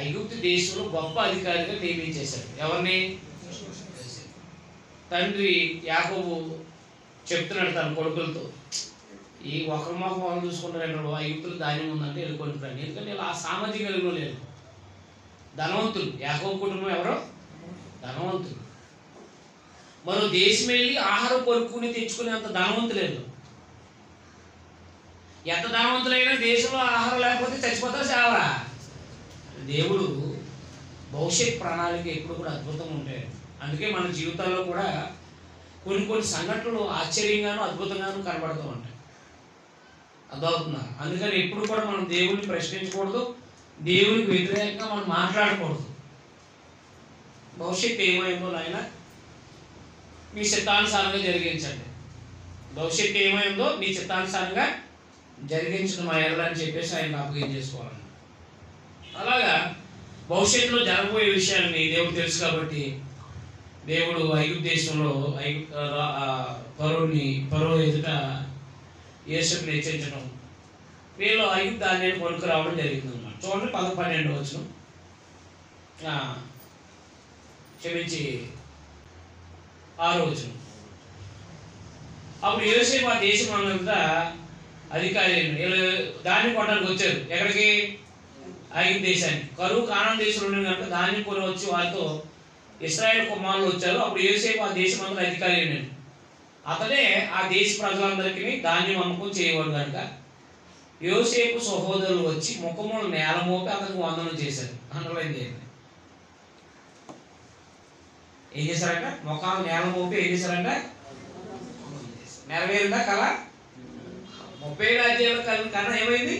ఐగుప్తు దేశంలో గొప్ప అధికారిగా నియమించేశాడు. ఎవరిని? తండ్రి యాకోబు చెప్తున్నాడు తన కొడుకులతో, ఈ ఒకరి మొఖం వాళ్ళు చూసుకుంటారు, ఐగుప్తులు ధాన్యం ఉందంటే వెళ్ళిపోతున్నాడు. ఎందుకంటే ఇలా సామాజిక వెలుగులో లేదు. ధనవంతులు, యాకోబు కుటుంబం ఎవరో ధనవంతులు. మరో దేశం వెళ్ళి ఆహారం కొనుక్కుని తెచ్చుకునే అంత ధనవంతులేదు. ఎంత ధనవంతులైనా దేశంలో ఆహారం లేకపోతే చచ్చిపోతారు చావరా. దేవుడు భవిష్యత్ ప్రణాళిక ఎప్పుడు కూడా అద్భుతంగా ఉంటాయి. అందుకే మన జీవితాల్లో కూడా కొన్ని సంఘటనలు ఆశ్చర్యంగాను అద్భుతంగాను కనబడుతూ ఉంటాయి. అర్థమవుతుందా? అందుకని ఎప్పుడు కూడా మనం దేవుడిని ప్రశ్నించకూడదు, దేవునికి వ్యతిరేకంగా మనం మాట్లాడకూడదు. భవిష్యత్తు ఏమైందో నాయన మీ చిత్తానుసారంగా జరిగించండి, భవిష్యత్తు ఏమైందో మీ చిత్తానుసారంగా జరిగించడం మా ఎడల అని చెప్పేసి ఆయన జ్ఞాపకం చేసుకోవాలన్న. అలాగా భవిష్యత్తులో జరగబోయే విషయాన్ని దేవుడు తెలుసు కాబట్టి దేవుడు ఐగుప్తు దేశంలో ఫరో ఎదుట యోసేపుని హెచ్చరించడం, వీళ్ళు ఐగుప్తు ధాన్యాన్ని కొనుక్కు రావడం జరిగింది అన్నమాట. చూడండి 11-12 వచనం, క్షమించి 6వ వచనం. అప్పుడు యోసేపు ఆ దేశం అంతా అధికారి వీళ్ళు ధాన్యం కొనడానికి వచ్చారు. ఎక్కడికి? ఐగుప్తు దేశానికి. కరువు కానాను దేశంలో ఉండే కనుక ధాన్యం కొని వచ్చి వారితో ఇశ్రాయేల్ కుమారులు వచ్చారు. అప్పుడు యోసేపు ఆ దేశం అంతా అధికారి అయినాడు. అతడే ఆ దేశ ప్రజలందరికీ ధాన్యం అమ్ముకొని చేయవాడు కనుక యోసేపు సహోదరులు వచ్చి ముఖములు నేల మోపి అతనికి వందనం చేశారు. అండర్లైన్ చేయండి. ఏం చేశారంట? ముఖాలు నేల మోపి ఏం చేశారంట? నెరవేరిందా కళ? 30 రాజ్యాల కన్నా ఏమైంది?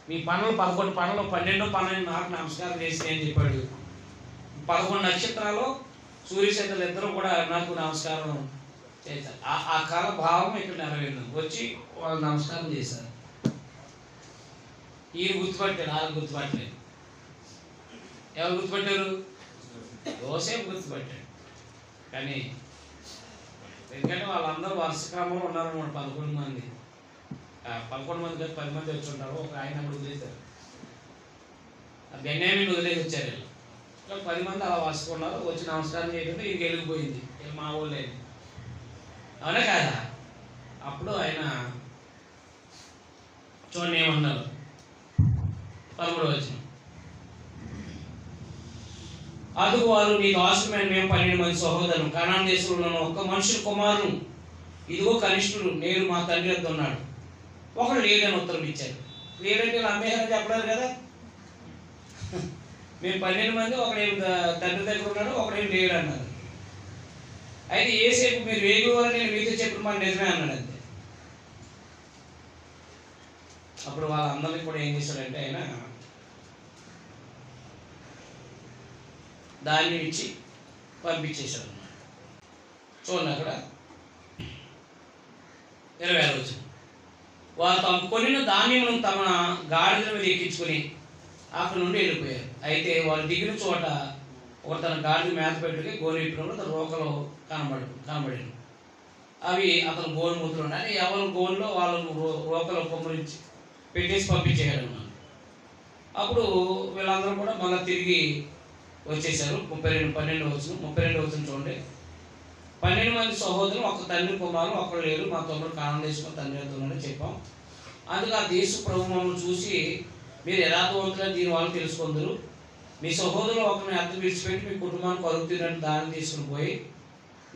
మీ పనులు 11 పనులు 12 నాకు నమస్కారం చేసి అని చెప్పాడు. 11 నక్షత్రాలు సూర్యచంద్రులు ఇద్దరు కూడా నాకు నమస్కారం చేశారు. ఆ కళ భావం ఇక్కడ నెరవేరింది. వచ్చి వాళ్ళు నమస్కారం చేశారు. ఈయన గుర్తుపట్టాడు, వాళ్ళు గుర్తుపట్టలేదు. ఎవరు గుర్తుపట్టారు? యోసేపు గుర్తుపట్టాడు. కానీ ఎందుకంటే వాళ్ళందరూ వరుస క్రమంలో ఉన్నారన్నమాట. 11 మంది 11 మంది కాదు 10 మంది వచ్చి ఉంటారు. ఒక ఆయన వదిలేశారు, బెన్యామీని వదిలేసి వచ్చారు. వీళ్ళు 10 మంది అలా వరుసకున్నారు. వచ్చి నమస్కారం చేయకుండా ఇది వెళ్ళిపోయింది, మా ఊళ్ళో. అవునా కాదా? అప్పుడు ఆయన చూడండి ఏమన్నారు, 13వ వచనం. అందుకు వారు, నీకు అవసరమైన మేము 12 మంది సహోదరులు, కనాను దేశంలో ఉన్న ఒక్క మనుషుల కుమారులు, ఇదిగో కనిష్ఠుడు నేను మా తండ్రి వద్ద ఉన్నాడు, ఒకడు లేడని ఉత్తరం ఇచ్చారు. లేడంటే వీళ్ళు అమ్మేయాలని చెప్పలేదు కదా. మేము 12 మంది, ఒకడేమి తండ్రి దగ్గర ఉన్నాడు, ఒకడేమి లేడు అన్నారు. అయితే ఏసేపు మీరు వేగువారు నేను మీతో చెప్పిన మాట నిజమే అన్నాడు. అంతే. అప్పుడు వాళ్ళందరినీ కూడా ఏం చేశాడంటే ఆయన ధాన్యం ఇచ్చి పంపించేశాడు అన్నమాట. చూడండి అక్కడ 20వ వచనం. వారు తాము కొనిన ధాన్యమును తమ గాడిదల మీద ఎక్కించుకొని అక్కడ నుండి వెళ్ళిపోయారు. అయితే వారు దిగిన చోట ఒకరు తన గాడిద మేత పెట్టుకుని గోను విప్పినప్పుడు తన రోకలు కనబడింది. అవి అతను గోను ముద్రలు ఉన్నాయి. ఎవరు గోనులో వాళ్ళు రోకలు కొమ్మరించి పెట్టేసి పంపించేయాలి అన్నమాట. అప్పుడు వీళ్ళందరూ కూడా మళ్ళీ తిరిగి వచ్చేసారు. 12వ వచనం చూడండి. 12 మంది సహోదరులు, ఒక తండ్రి కుమారులు ఒకరు లేరు, మా తమ్ముడు కానాను దేశంలో తండ్రి అవుతున్నాడని చెప్పాం. అందుకు ఆ దేశ ప్రభు మమ్మల్ని చూసి మీరు యథార్థవంతులని దీని వాళ్ళు తెలుసుకుందరు. మీ సహోదరులు ఒకరిని అర్థం విడిచిపెట్టి మీ కుటుంబాన్ని కలుగు తిన్నట్టు దాన్ని తీసుకుని పోయి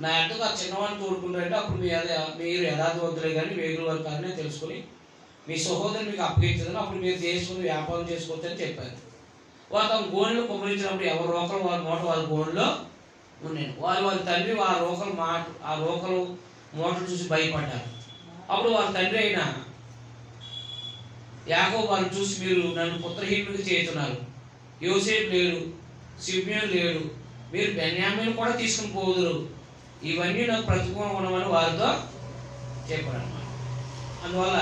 నా అర్థకు ఆ చిన్నవాడిని తోడుకుంటారంటే అప్పుడు మీరు యథార్థవంతులే కానీ వేగుల వారు కానీ తెలుసుకుని మీ సహోదరుని మీకు అప్పగించదని అప్పుడు మీరు దేశంలో వ్యాపారం చేసుకోవచ్చని చెప్పారు. వారు తమ గోనెలు కుమ్మరించినప్పుడు ఎవరు రోకలు వారి మూట వారి గోనెలో ఉన్నాయి. వారి తండ్రి ఆ రోకలు మూటలు చూసి భయపడ్డారు. అప్పుడు వారి తండ్రి అయిన యాకోబు వారిని చూసి మీరు నన్ను పుత్రహీనుడిగా చేస్తున్నారు, యోసేపు లేడు, సిమ్యోను లేడు, మీరు బెన్యామీను కూడా తీసుకుని పోదురు, ఇవన్నీ నాకు ప్రతికూలంగా ఉండమని వారితో చెప్పారు అన్నమాట. అందువల్ల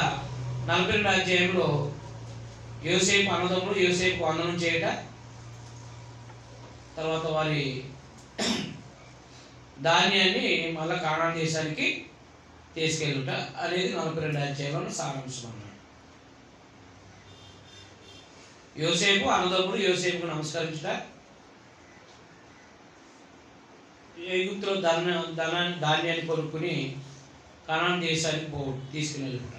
42వ అధ్యాయంలో యోసేపు అన్నదమ్ములు యోసేపు వందనం చేయట, తర్వాత వారి ధాన్యాన్ని మళ్ళీ కానాను దేశానికి తీసుకెళ్ళుట అనేది 42వ అధ్యాయంలో సారాంశం అన్నమాట. యోసేపు అన్నదమ్ముడు యోసేపుకు నమస్కరించుట, ఐగుప్తులో ధాన్యాన్ని కొనుక్కుని కానాను దేశానికి తీసుకుని వెళ్ళుట.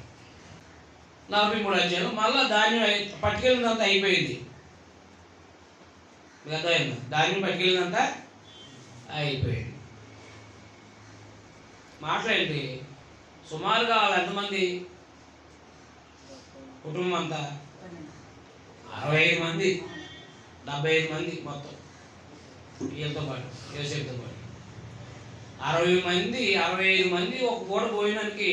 43వ అధ్యాయంలో మళ్ళీ ధాన్యం పట్టుకెళ్ళినంత అయిపోయింది. అర్థమైందా? ధాన్యం పట్టుకెళ్ళినంత అయిపోయింది. మాట్లాడండి. సుమారుగా వాళ్ళు ఎంతమంది కుటుంబం అంతా 65 మంది 75 మంది మొత్తం వీళ్ళతో పాటు యోసేపుతో పాటు 65 మంది ఒక పూట భోజనానికి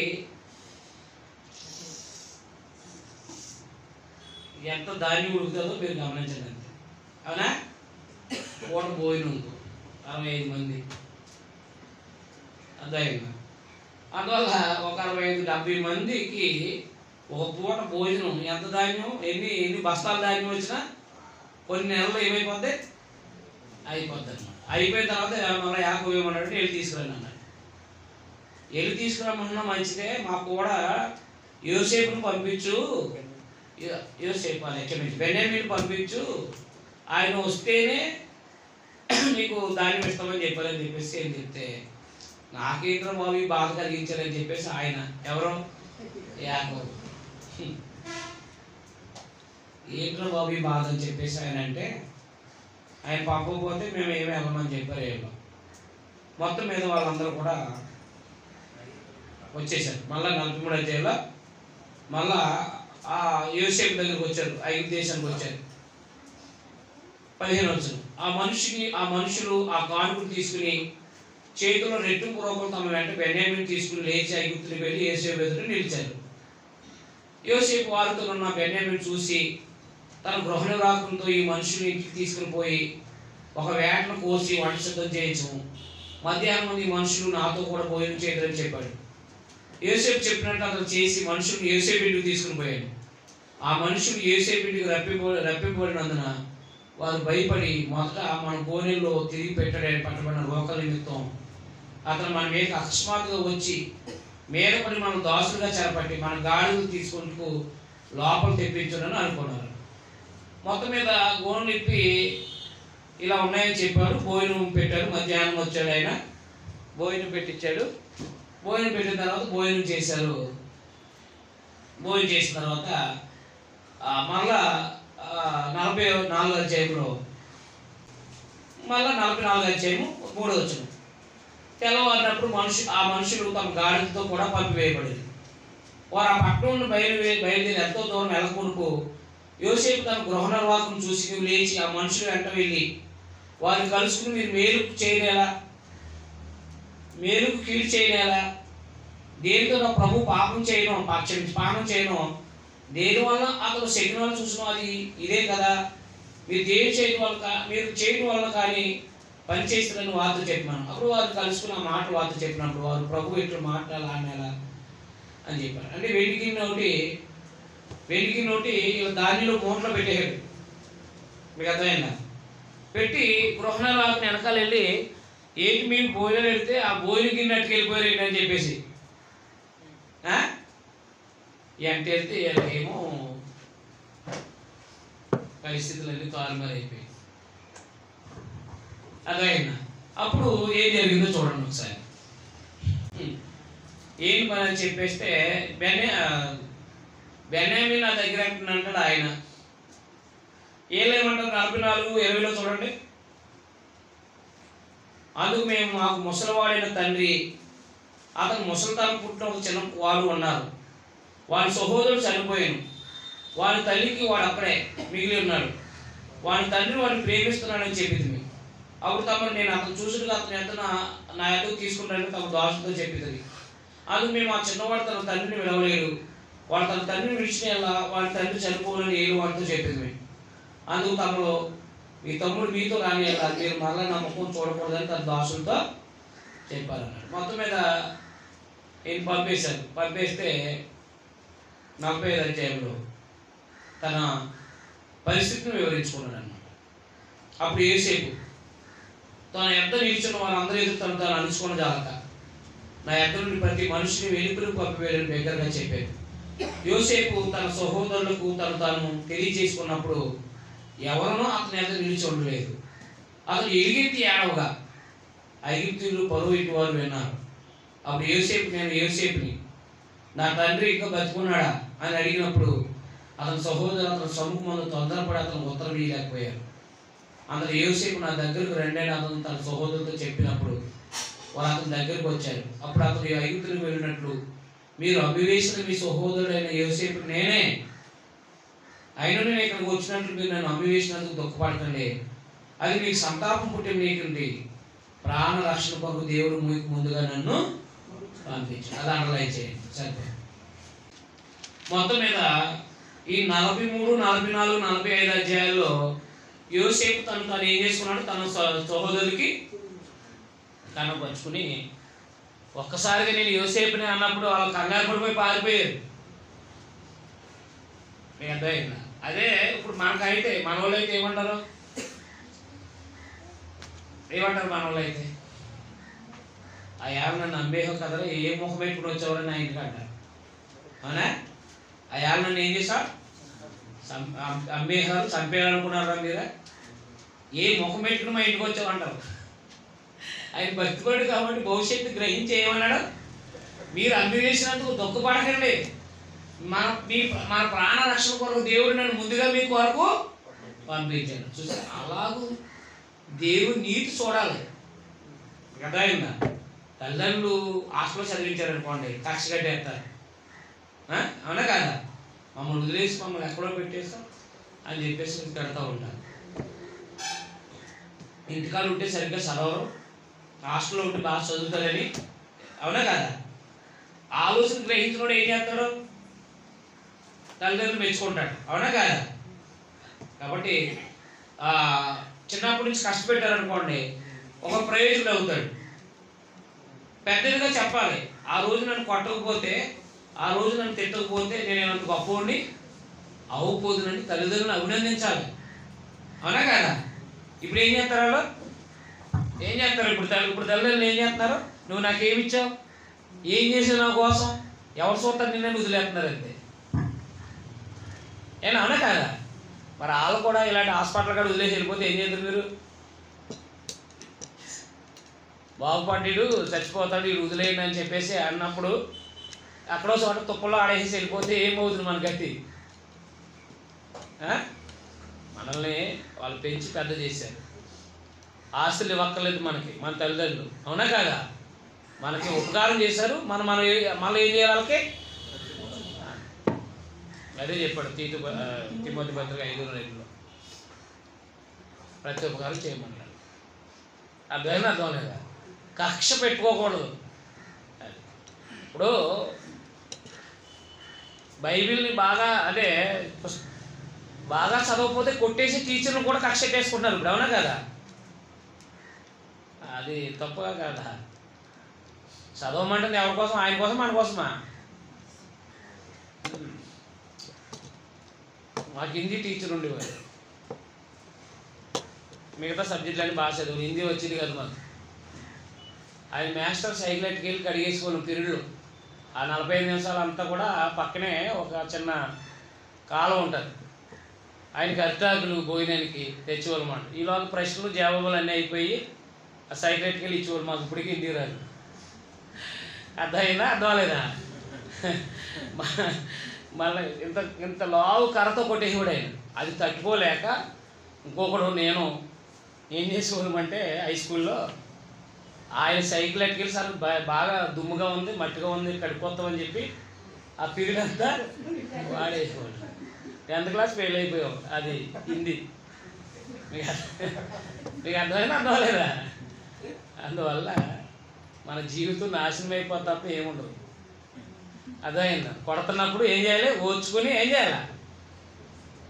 ఎంత ధాన్యం ఉడుకుతుందో మీరు గమనించండి అంతే. అవునా? పూట భోజనం 65 మంది అర్థమైందా? అందువల్ల ఒక 65-70 మందికి ఒక పూట భోజనం ఎంత ధాన్యం ఎన్ని బస్తాల ధాన్యం వచ్చినా కొన్ని నెలలు ఏమైపోద్ది? అయిపోద్ది అన్నమాట. అయిపోయిన తర్వాత మళ్ళీ యాభై ఇవ్వమన్నాడు, వెళ్ళి తీసుకురండి అన్నాడు. వెళ్ళి తీసుకురమ్మన్నా మంచిదే, మాకు కూడా యోసేపుని పంపించు, యోసేపు అని క్షమించి బెన్యామీని పంపించు, ఆయన వస్తేనే నీకు ధాన్యం ఇస్తామని చెప్పారని చెప్పేసి ఏం చెప్తే, నాకేంట్రా బాబు ఈ బాధ కలిగించారని చెప్పేసి ఆయన ఎవరో యాకోబు ఏంట్రా బాబు ఈ బాధ అని చెప్పేసి ఆయన అంటే, ఆయన పంపకపోతే మేము ఏమి వెళ్ళమని చెప్పారు. ఏమో మొత్తం మీద వాళ్ళందరూ కూడా వచ్చేసారు. మళ్ళీ 43 అధ్యాయంలో మళ్ళా ఆ యోసేపు దగ్గరికి వచ్చారు, ఐగుప్తు దేశానికి వచ్చారు. 15 వచ్చారు. ఆ మనుషులు ఆ కానుకలు తీసుకుని చేతిలో రెట్టింపు రూపంలో తమ వెంట బెన్యామీని తీసుకుని లేచి ఐగుప్తుని వెళ్ళి యోసేపు ఎదుట నిలిచారు. యోసేపు వారితో ఉన్న బెన్యామీని చూసి తన గృహ నివాసంతో ఈ మనుషులు ఇంటికి తీసుకుని పోయి ఒక వేటను కోసి వంట సిద్ధం చేయొచ్చు, మధ్యాహ్నం ఈ మనుషులు నాతో కూడా భోజనం చేయదని చెప్పాడు. యోసేపు చెప్పినట్టు అతను చేసి మనుషులు యోసేపు ఇంటికి తీసుకుని పోయాడు. ఆ మనుషులు యోసేపు ఇంటికి రప్పింపబడినందున వారు భయపడి మొదట మన కోనెల్లో తిరిగి పట్టబడిన రోకల నిమిత్తం అతను మన మీద అకస్మాత్తుగా వచ్చి మీద పడి మనం దాసులుగా చేరపట్టి మన గాడులు తీసుకుంటూ లోపల తెప్పించునని అనుకున్నారు. మొత్తం మీద గోను నిప్పి ఇలా ఉన్నాయని చెప్పారు. భోజనం పెట్టారు. మధ్యాహ్నం వచ్చాడు ఆయన, భోజనం పెట్టించాడు. భోజనం పెట్టిన తర్వాత భోజనం చేశారు. భోజనం చేసిన తర్వాత మళ్ళా 44 అధ్యాయంలో మళ్ళా 44 అధ్యాయము 3వ వచనం, తెల్లవారినప్పుడు ఆ మనుషులు తమ గాడిదతో కూడా పంపివేయబడింది. వారు ఆ పట్టణం నుండి బయలుదేరి ఎంతో దూరం వెళ్ళకొనుకు యోసేపు తన గృహ నిర్వాహకం చూసి లేచి ఆ మనుషులు వెంట వెళ్ళి వారిని కలుసుకుని, మీరు మేలుకు కీడు చేయనేలా, దేనితో నా ప్రభు పాపం చేయను, దేనివల్ల అతను శకునాలు చూసిన అది ఇదే కదా, మీరు చేయడం వల్ల కానీ పని చేస్తారని వారితో చెప్పినాను. అప్పుడు వారు కలుసుకుని ఆ మాట వారితో చెప్పినప్పుడు వారు ప్రభు ఇట్లా మాట్లాడాలా అని చెప్పారు. అంటే వెండికి నోటి ఇలా దానిలో మూటలో పెట్టేయాడు. మీకు అర్థమైందా? పెట్టి గృహణాలకు వెనకాల వెళ్ళి ఏంటి మీకు భోజనం పెడితే ఆ భోజనం గిన్నెట్టుకు వెళ్ళిపోయారు ఏంటి అని చెప్పేసి అంటే వెళ్తే ఏమో పరిస్థితులన్నీ తారుమారు అయిపోయాయి. అదైనా అప్పుడు ఏం జరిగిందో చూడండి ఒకసారి. ఏంటి పని అని చెప్పేస్తే బెన్యామీన్ నా దగ్గర అంటాడు ఆయన. ఏలేమంటారు 44:20 చూడండి. అందుకు మాకు ముసలివాడైన తండ్రి, అతను ముసలితనం పుట్టిన ఒక చిన్న వారు ఉన్నారు, వారి సహోదరుడు చనిపోయాను, వారి తల్లికి వాడు అక్కడే మిగిలి ఉన్నాడు, వాడి తండ్రి వాడిని ప్రేమిస్తున్నాడని చెప్పింది. అప్పుడు తమను నేను అతను చూసినగా అతను ఎంత నా ఎదుగు తీసుకుంటానని తమ దాసులతో చెప్పింది. అందుకు మేము ఆ చిన్నవాడు తన తండ్రిని విడవలేడు, వాడు తన తండ్రిని విడిచిన వాడి తండ్రి చనిపోవాలని ఏడు వాడితో చెప్పింది. అందుకు తమలో మీ తమ్ముడు మీతో రాని మీరు మరలా నా ముఖం చూడకూడదని తన దాసులతో చెప్పారన్నాడు. మొత్తం మీద ఈయన పంపేస్తే 45 అధ్యాయంలో తన పరిస్థితిని వివరించుకున్నాడు అన్నమాట. అప్పుడు యోసేపు తన ఎంత నిలిచిన వారందరూ ఎదురు తను అనుచుకున్న జాలక నా ఎద్దరు నుండి ప్రతి మనిషిని వెలుపులకు పంపివేయని దగ్గరగా చెప్పాడు. యోసేపు తన సహోదరులకు తాను తెలియజేసుకున్నప్పుడు ఎవరినో అతని ఎదురు నిలిచి ఉండలేదు. అతను ఎలుగెత్తి ఏడవగా ఐగుప్తీయులు పరువు ఇటు వారు విన్నారు. అప్పుడు నేను యోసేపుని నా తండ్రి ఇంకా బతుకున్నాడా అని అడిగినప్పుడు అతని సహోదరు అతని సముఖం తొందరపడి అతను ఉత్తరం ఇవ్వలేకపోయారు. అందులో యోసేపు నా దగ్గరకు రెండైన అతను తన సహోదరుతో చెప్పినప్పుడు వారు అతని దగ్గరకు వచ్చారు. అప్పుడు అతను ఐగుప్తులకు వెళ్ళినట్లు మీరు అభివేశిన మీ సహోదరుడైన యోసేపు నేనే అయినా నేను ఇక్కడికి వచ్చినట్లు మీరు నన్ను అమ్మివేసినందుకు దుఃఖపడకండి, అది మీకు సంతాపం పుట్టి మీకుంది, ప్రాణ రక్షణ కొరకు దేవుడు మీకు ముందుగా నన్ను పంపించాడు. అది అండర్లైన్ చేయండి సరిపోయి. మొత్తం మీద ఈ 43, 44, 45 అధ్యాయాల్లో యోసేపు తను ఏం చేసుకున్నాడు, తన సహోదరులకి కనపరుచుకుని ఒక్కసారిగా నేను యోసేపుని అన్నప్పుడు వాళ్ళు కంగారు పడిపోయి పారిపోయారు. మీకు అర్థమైందా? అదే ఇప్పుడు మనకైతే మన వాళ్ళు అయితే ఏమంటారు మన వాళ్ళు అయితే, ఆ యాభ నన్ను అమ్మేహో కదరా, ఏ ముఖం పెట్టుకుని వచ్చేవారని నా ఇంటికి అంటారు. అవునా? ఆ యాభ నన్ను ఏం చేశా అమ్మేహారు, చంపేయాలనుకున్నారా మీరా, ఏ ముఖం పెట్టుకుని మా ఇంటికి వచ్చామంటారు. ఆయన భక్తిపడు కాబట్టి భవిష్యత్తు గ్రహించి ఏమన్నాడు, మీరు అమ్మివేసినందుకు దుఃఖపడకండి, మన ప్రాణ రక్షణ కొరకు దేవుడు నన్ను ముందుగా మీ కొరకు పంపించాను. చూసారు? అలాగూ దేవుడు నీతి చూడాలి కదా. అయిందా? తల్లిదండ్రులు హాస్టల్లో చదివించారు అనుకోండి, కక్ష కట్టేస్తారు. అవునా కాదా? మమ్మల్ని వదిలేసి మమ్మల్ని ఎక్కడో పెట్టేస్తాం అని చెప్పేసి పెడతా ఉంటారు. ఇంటికాడ ఉంటే సరిగ్గా చదవరు, హాస్టల్లో ఉంటే బాగా చదువుతారని. అవునా కాదా? ఆలోచన గ్రహించినోడు ఏం చేస్తాడు, తల్లిదండ్రులు మెచ్చుకుంటాడు. అవునా కాదా? కాబట్టి చిన్నప్పటి నుంచి కష్టపెట్టారనుకోండి, ఒక ప్రయోజకుడు అవుతాడు. పెద్దదిగా చెప్పాలి, ఆ రోజు నన్ను కొట్టకపోతే, ఆ రోజు నన్ను తిట్టకపోతే నేను ఏమంత గొప్పవాడిని అవ్వకపోదునని తల్లిదండ్రులను అభినందించాలి. అవునా కాదా? ఇప్పుడు ఏం చేస్తారు వాళ్ళు, ఏం చేస్తారు, ఇప్పుడు తల్లిదండ్రులు ఏం చేస్తున్నారు, నువ్వు నాకేమి ఇచ్చావు, ఏం చేసావు నా కోసం, ఎవరు చూస్తారు నిన్ను వదిలేస్తున్నారు అంతే. ఏనా? అవునా కాదా? మరి వాళ్ళు కూడా ఇలాంటి హాస్పిటల్ కాడ వదిలేసి వెళ్ళిపోతే ఏం చేద్దరు మీరు, బాగుపడ్డాడు చచ్చిపోతాడు వీడు వదిలేయండి అని చెప్పేసి అన్నప్పుడు అక్కడో చోట తుప్పల్లో ఆడేసి వెళ్ళిపోతే ఏమవుతుంది మన గట్టి? మనల్ని వాళ్ళు పెంచి పెద్ద చేశారు, ఆస్తులు ఇవ్వక్కర్లేదు మనకి మన తల్లిదండ్రులు. అవునా కాదా? మనకి ఉపకారం చేశారు, మనం మళ్ళీ ఏం చేయాలి వాళ్ళకి? అదే చెప్పాడు తిమోతి పత్రిక 5:2 ప్రతి ఉపకారం చేయమన్నాడు. అర్థమైనా అర్థం లేదా? కక్ష పెట్టుకోకూడదు. ఇప్పుడు బైబిల్ని బాగా చదవకపోతే కొట్టేసి టీచర్లు కూడా కక్ష పెట్టేసుకుంటున్నారు ఇప్పుడు. అవునా కదా? అది తప్పుగా కదా? చదవమంటుంది ఎవరి కోసం? ఆయన కోసం, మన కోసమా? మాకు హిందీ టీచర్ ఉండేవారు, మిగతా సబ్జెక్టులన్నీ బాగా చదువు, హిందీ వచ్చింది కదా మాకు. ఆయన మాస్టర్ సైకిల్ వెళ్ళి కడిగేసుకోవాలి పీరియడ్లో. ఆ 45 నిమిషాలు అంతా కూడా పక్కనే ఒక చిన్న కాలం ఉంటుంది, ఆయనకి అరిటాకులు భోజనానికి తెచ్చేవాళ్ళమాట. ఈలోగా ప్రశ్నలు జవాబులు అన్నీ అయిపోయి ఆ సైకిల్ వెళ్ళి ఇచ్చేవాళ్ళు మాకు. ఇప్పటికీ హిందీ రాదు. అర్థమైందా? అర్థం లేదా? మళ్ళీ ఇంత లావు కర్రతో కొట్టేసేవాడు ఆయన. అది తట్టుకోలేక ఇంకొకడు నేను ఏం చేసేవాళ్ళమంటే హై స్కూల్లో ఆయన సైకిల్ ఎట్టుకెళ్ళి సార్ బాగా దుమ్ముగా ఉంది, మట్టిగా ఉంది, కడిపోతామని చెప్పి ఆ పీరియడ్ అంతా వాడేసేవాడు. 10th క్లాస్ ఫెయిల్ అయిపోయాం. అది హిందీ. మీకు అర్థమైనా అర్థమలేదా? అందువల్ల మన జీవితం నాశనం అయిపోతే తప్ప ఏముండదు. అర్థమైందా? కొడుతున్నప్పుడు ఏం చేయాలి? ఓర్చుకుని ఏం చేయాలి?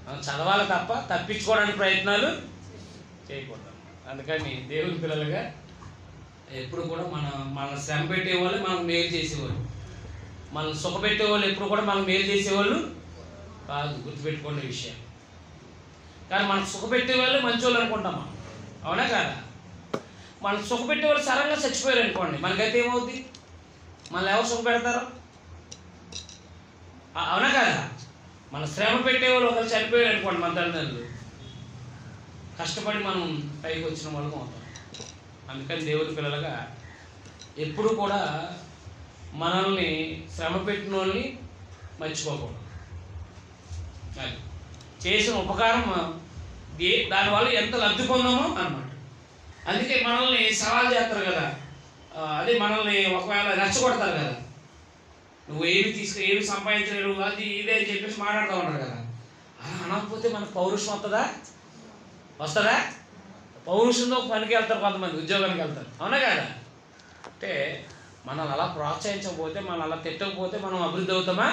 మనం చదవాలి తప్ప తప్పించుకోవడానికి ప్రయత్నాలు చేయకూడదు. అందుకని దేవుని పిల్లలుగా ఎప్పుడు కూడా మన శ్రమ పెట్టేవాళ్ళు మనకు మేలు చేసేవాళ్ళు, మనం సుఖపెట్టేవాళ్ళు ఎప్పుడు కూడా మనకు మేలు చేసేవాళ్ళు కాదు. గుర్తుపెట్టుకునే విషయం. కానీ మనకు సుఖపెట్టేవాళ్ళు మంచోళ్ళు అనుకుంటాం మనం. అవునా కాదా? మనకు సుఖపెట్టేవాళ్ళు సడన్గా చచ్చిపోయారు అనుకోండి, మనకైతే ఏమవుద్ది? మనల్ని ఎవరు సుఖపెడతారు? అవునా కాదా? మన శ్రమ పెట్టేవాళ్ళు ఒకరు చనిపోయారు అనుకోండి, మన తల్లిదండ్రులు, కష్టపడి మనం పైకి వచ్చిన వాళ్ళం అవుతాం. అందుకని దేవుని పిల్లలుగా ఎప్పుడు కూడా మనల్ని శ్రమ పెట్టిన వాళ్ళని మర్చిపోకూడదు. అది చేసిన ఉపకారం దానివల్ల ఎంత లబ్ధి పొందామో అన్నమాట. అందుకే మనల్ని సవాల్ చేస్తారు కదా, అదే మనల్ని ఒకవేళ రెచ్చగొడతారు కదా, నువ్వు ఏమి సంపాదించలేవు అది ఇదే అని చెప్పేసి మాట్లాడుతూ ఉంటారు కదా. అలా అనకపోతే మనకు పౌరుషం వస్తుందా? వస్తుందా? పౌరుషంతో పనికి వెళ్తారు, కొంతమంది ఉద్యోగానికి వెళ్తారు, అవునా కదా? అంటే మనల్ని అలా ప్రోత్సహించకపోతే, మనం అలా తిట్టకపోతే మనం అభివృద్ధి అవుతామా?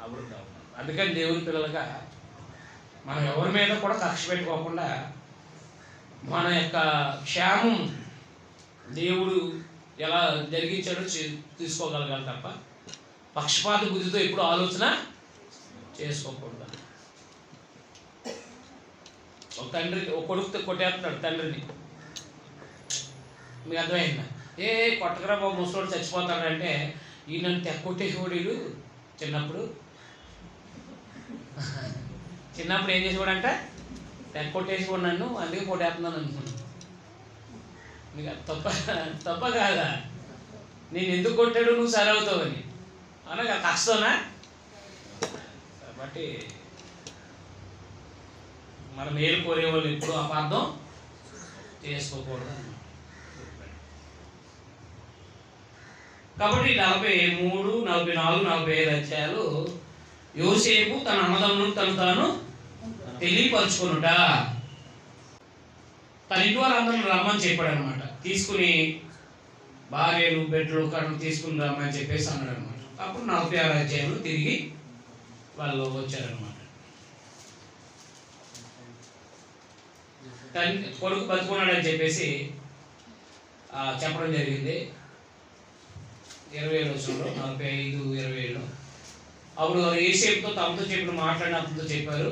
అభివృద్ధి అవుతాం. అందుకని దేవుని పిల్లలుగా మనం ఎవరి మీద కూడా కక్ష పెట్టుకోకుండా మన యొక్క క్షేమం దేవుడు ఎలా జరిగించాడో తీసుకోగలగాలి తప్ప పక్షపాత బుద్ధితో ఎప్పుడు ఆలోచన చేసుకోకూడదు. ఒక తండ్రి ఒక కొడుకుతో కొట్టేస్తున్నాడు తండ్రిని, మీకు అర్థమైందా? కొట్టకరా బాబు, ముసలోడు చచ్చిపోతాడంటే ఈయనన్ను తెక్కొట్టేసేవాడు. వీడు చిన్నప్పుడు ఏం చేసేవాడంటే తెక్కొట్టేసేవాడు నన్ను, అందుకే కొట్టేస్తున్నాను అనుకున్నాను. మీకు తప్ప కాదా? నేను ఎందుకు కొట్టాడు, నువ్వు సరి అవుతావని, అవునా? కష్టమా? కాబట్టి మనం మేలు కోరేవాళ్ళు ఎప్పుడు అపార్థం చేసుకోకూడదు. కాబట్టి 43, 44, 45 అధ్యాయాలు యోసేపు తన అన్నదమ్ములను తాను తెలియపరుచుకునుట, తన ఇంటి వాళ్ళందరూ రమ్మని చెప్పాడు అనమాట. తీసుకుని భార్యలు బిడ్డలు కళ్ళు తీసుకుని రమ్మని చెప్పేసి అన్నాడు అనమాట. అప్పుడు 46 అధ్యాయంలో తిరిగి వాళ్ళు వచ్చారనమాట. కొడుకు బతుకున్నాడని చెప్పేసి చెప్పడం జరిగింది. 27 వచనంలో 45, 27లో అప్పుడు యోసేపుతో తమతో చెప్పిన మాట్లాడిన అతనితో చెప్పారు.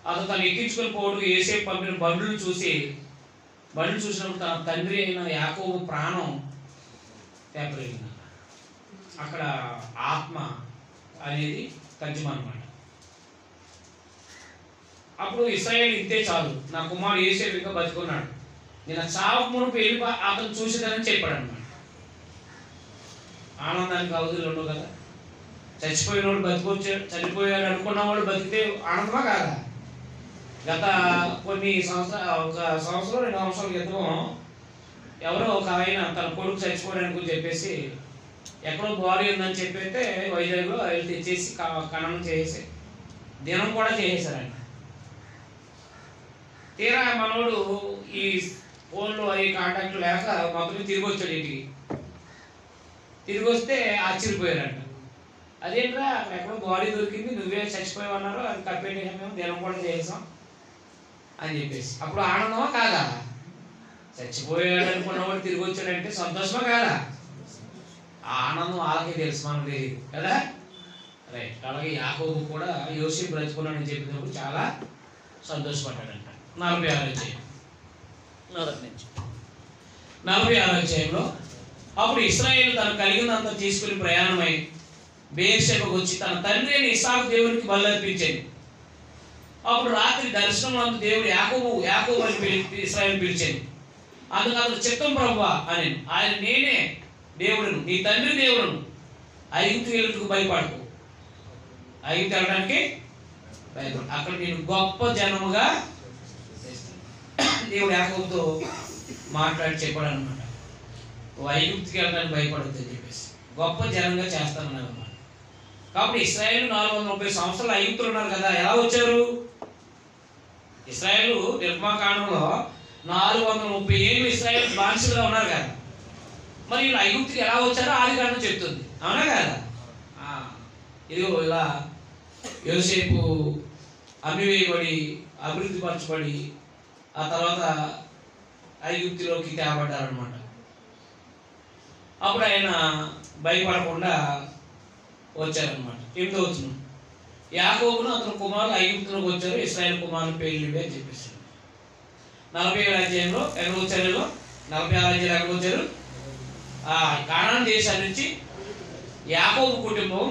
అతను తను ఎక్కించుకొని పోవడం యోసేపు పంపిన బండ్లు చూసినప్పుడు తన తండ్రి అయిన యాకోబు ప్రాణం తేపలింది. అక్కడ ఆత్మ అనేది తర్జుమా అన్నమాట. అప్పుడు ఇశ్రాయేలు ఇంతే చాలు, నా కుమారుడు యోసేపు ఇంకా బతుకున్నాడు, నేను చావకు మునుపు వెళ్ళి అతను చూసేదానని చెప్పాడు అనమాట. ఆనందానికి అవధులు ఉండవు కదా. చచ్చిపోయినోడు బతికొచ్చాడు, చనిపోయాడు అనుకున్నవాడు బతికితే ఆనందమా కాదా? గత కొన్ని సంవత్సరాలు, 1 సంవత్సరం 2 సంవత్సరాల క్రితం ఎవరో ఒక ఆయన తన కొడుకు చచ్చిపోయాడని చెప్పేసి ఎక్కడో బాడీ ఉందని చెప్పైతే వైజాగ్లో వెళ్ళి తెచ్చేసి ఖననం చేసి దినం కూడా చేసేసారంట. తీరా మనోడు ఈ ఫోన్లో అవి కాంటాక్ట్ లేక మొత్తం తిరిగి వచ్చాడు ఇంటికి. తిరిగి వస్తే ఆశ్చర్యపోయారంట. అదేంట్రా అక్కడ ఎక్కడో బాడీ దొరికింది, నువ్వే చచ్చిపోయావన్నారు, అది కప్పెట్టేసాం, మేము దినం కూడా చేసాం అని చెప్పేసి. అప్పుడు ఆనందమా కాదా? చచ్చిపోయాడు అనుకున్నవాడు తిరిగి వచ్చాడంటే సంతోషమా కాదా? ఆ ఆనందం వాళ్ళకే తెలుసు, మనకు తెలియదు కదా. రైట్. అలాగే యాకోబు కూడా యోసేపు బ్రతుకున్నాడని చెప్పినప్పుడు చాలా సంతోషపడ్డాడంట. 46 అధ్యాయంలో అప్పుడు ఇశ్రాయేలు తను కలిగినంత తీసుకుని ప్రయాణమై బెయేర్షెబాకు వచ్చి తన తండ్రి అయిన ఇస్సాకు దేవునికి బలులర్పించింది. అప్పుడు రాత్రి దర్శనంలో దేవుడు యాకోబు అని ఇశ్రాయేలు పిలిచింది. అందుకు అతను చిత్తం ప్రభువా అని, ఆయన నేనే దేవుడును, నీ తండ్రి దేవుడును, ఐగుప్తు వెళ్ళుటకు భయపడకు, ఐగుప్తు వెళ్ళడానికి భయపడు, అక్కడ నేను గొప్ప జనముగా దేవుడు యాకోబుతో మాట్లాడి చెప్పాడు అనమాట. ఐగుప్తుకి వెళ్ళడానికి భయపడద్దు అని చెప్పేసి గొప్ప జనంగా చేస్తానన్నారు అనమాట. కాబట్టి ఇశ్రాయేలు 430 సంవత్సరాలు ఐగుప్తులు ఉన్నారు కదా. ఎలా వచ్చారు? ఇశ్రాయేలు నిర్మాకాండంలో 430 ఏళ్ళు ఇశ్రాయేలు బానిసలుగా ఉన్నారు కదా. మరి వీళ్ళు ఐగుప్తుకి ఎలా వచ్చారో ఆదికాండం చెప్తుంది, అవునా కదా? ఇదిగో ఇలా యోసేపు అమ్మివేయబడి అభివృద్ధి పరచబడి ఆ తర్వాత ఐగుప్తులోకి తేబడ్డారనమాట. అప్పుడు ఆయన భయపడకుండా వచ్చారనమాట. 8వ వచనం, యాకోబును అతని కుమారులు ఐగుప్తులోకి వచ్చారు, ఇశ్రాయేలు కుమారులు పేర్లు అని చెప్పేసి. 47 అధ్యాయంలో ఎక్కడ వచ్చారు? 46 అధ్యాయులు ఎక్కడ వచ్చారు? కానాను దేశం నుంచి యాకోబు కుటుంబం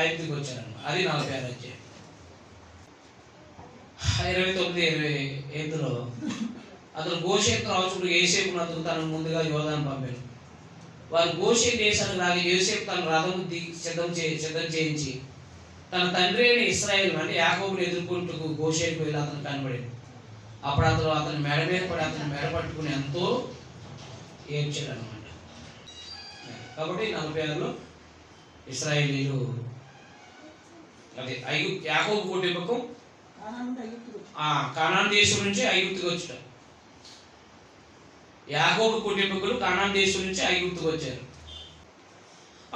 ఐగుప్తుకి వచ్చారన్నమాట. అది 46 అధ్యాయం. 29-28లో అతను గోషేను రాజుడు యోసేపును అతను తన ముందుగా యోధాను పంపాడు. వారు గోషేను దేశానికి రాగా యోసేపు తన రథము సిద్ధం చేయించి తన తండ్రి అయిన ఇశ్రాయేలు అంటే యాకోబుని ఎదుర్కొంటూ గోషేనుకు వెళ్ళి అతను కనబడింది. అప్పుడు అతను మెడ మీద పడి అతను మెడ పట్టుకుని ఎంతో ఏడ్చాడు అనమాట. కాబట్టి 46లో ఇశ్రాయేలీలు అదే యాకోబు కుటుంబకం కానాను దేశం నుంచి ఐగుప్తుకు వచ్చారు. యాకోబు కుటుంబకులు కానాను దేశం నుంచి ఐగుప్తుకు వచ్చారు.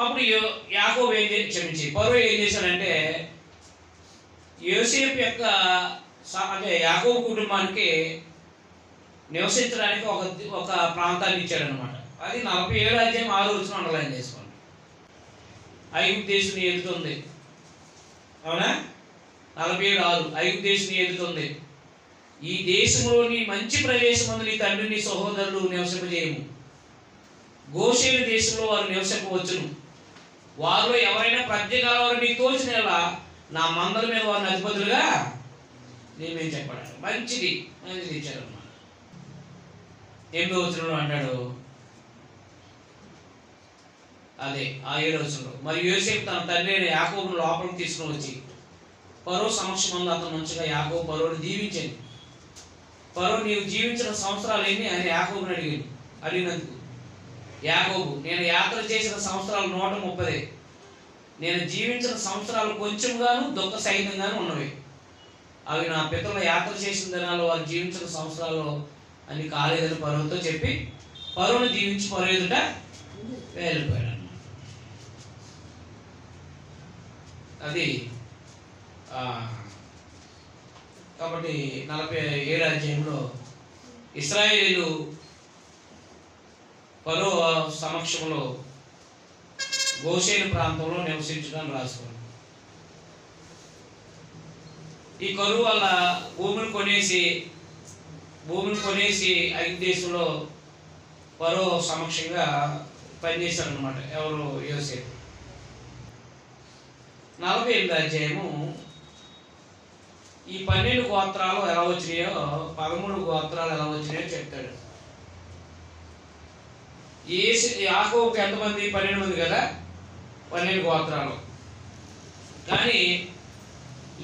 అప్పుడు యాకోబు ఫరో ఏం చేశాడంటే యోసేపు యొక్క అంటే యాకోబు కుటుంబానికి నివసించడానికి ఒక ప్రాంతాన్ని ఇచ్చాడనమాట. అది 47 అధ్యాయం 6 వచనం అండర్లైన్ చేసుకోండి. ఐగుప్తు దేశం ఎదుగుతుంది, అవునా? 47:6 ఐగుప్తు దేశం ఎదుగుతుంది. ఈ దేశంలోని మంచి ప్రదేశమందు నీ తండ్రి నీ సహోదరులు నివసింపజేయము. గోషేను దేశంలో వారు నివసింపవచ్చును. వారిలో ఎవరైనా ప్రజ్ఞ గలవారు నీ తోచినలా నా మందల మీద వారిని అధిపతులుగా నేనేం చెప్పాడు. మంచిది ఇచ్చారు అన్నమాట. 8వ వచనంలో అంటాడు, అదే ఆ 7వ వచనంలో, మరి యోసేపు తన తండ్రి అయిన యాకోబును లోపలికి తీసుకుని వచ్చి ఫరో సమక్షమందు అతను మంచిగా యాకోబు ఫరోని దీవించింది. ఫరో నీవు జీవించిన సంవత్సరాలు ఎన్ని అని యాకోబుని అడిగినందుకు యాకోబు నేను యాత్ర చేసిన సంవత్సరాలు 130. నేను జీవించిన సంవత్సరాలు కొంచెంగాను దుఃఖ సహితంగాను ఉన్నవి. అవి నా పితరుల యాత్ర చేసిన దినాల్లో వారు జీవించిన సంవత్సరాలు అని కాలేదని ఫరోతో చెప్పి ఫరోను జీవించి ఫరో ఎదుట వెళ్ళిపోయాడు. అది కాబట్టి 47 అధ్యాయంలో ఇశ్రాయేలీలు ఫరో సమక్షంలో గోషేను ప్రాంతంలో నివసించడం రాసుకోండి. ఈ కరువు వల్ల భూమిని కొనేసి ఐగుప్తు దేశంలో ఫరో సమక్షంగా పనిచేశారు అనమాట. ఎవరు? యోసేపు. 48 అధ్యాయము ఈ 12 గోత్రాలు ఎలా వచ్చినాయో 13 గోత్రాలు ఎలా వచ్చినాయో చెప్తాడు. యాకోబుకి ఎంతమంది? 12 మంది కదా, 12 గోత్రాలు. కానీ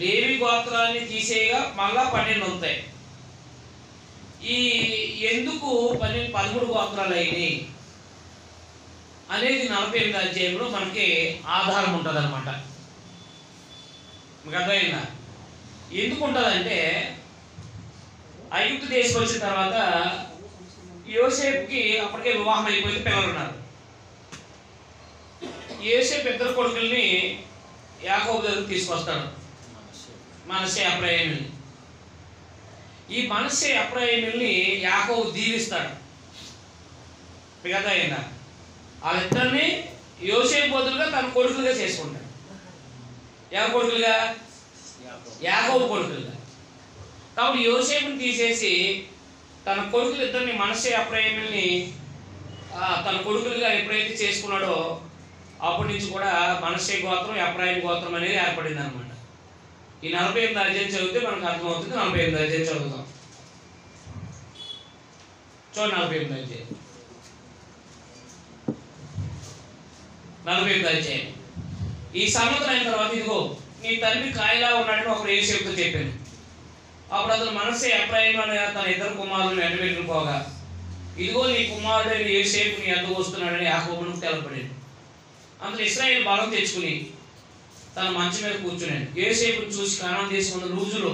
లేవి గోత్రాన్ని తీసేయగా మళ్ళా 12 ఉంటాయి. ఈ ఎందుకు 13 గోత్రాలు అయినాయి అనేది 48 అధ్యాయంలో మనకి ఆధారం ఉంటుంది అనమాట. మీకు అర్థమైందా? ఎందుకు ఉంటుందంటే ఐగుప్తు దేశం వచ్చిన తర్వాత యోసేపుకి అప్పటికే వివాహం అయిపోయింది, పిల్లలు ఉన్నారు. యోసేపు 2 కొడుకుల్ని యాకోబు దగ్గరికి తీసుకొస్తాడు, మనష్షే ఎఫ్రాయిముల్ని. ఈ మనష్షే ఎఫ్రాయిముల్ని యాకోబు దీవిస్తాడు. మీకు అర్థమైందా? వాళ్ళిద్దరిని యోసేపు బదులుగా తన కొడుకులుగా చేసుకుంటాడు. ఎవరి కొడుకులుగా? యాకోబు కొడుకులుగా. కాబట్టి యోసేపుని తీసేసి తన కొడుకులు ఇద్దరిని మనష్షే ఎఫ్రాయిముల్ని తన కొడుకులుగా ఎప్పుడైతే చేసుకున్నాడో అప్పటి నుంచి కూడా మనష్షే గోత్రం ఎఫ్రాయిం గోత్రం అనేది ఏర్పడింది అనమాట. ఈ 48 అధ్యాయం చదివితే మనకు అర్థమవుతుంది. 48 అధ్యాయం చదువుతాం. చూడండి 48 అధ్యాయం. 48 అధ్యాయం. ఈ సంవత్సరం అయిన తర్వాత ఇదిగో నీ తండ్రి కాయలా ఉన్నాడని ఒకరు యోసేపుతో చెప్పాను. అప్పుడు అతను మనష్షే ఎఫ్రాయిం అనే తన 2 కుమారులను వెంటబెట్టుకుని పోగా ఇదిగో నీ కుమారుడైన యోసేపు నీ వద్దకు వస్తున్నాడని యాకోబుకు తెలపడాడు. అందులో ఇశ్రాయేలు బలం తెచ్చుకుని తన మంచం మీద కూర్చున్నాడు. యోసేపును చూసి కానాను దేశం ఉన్న రోజులో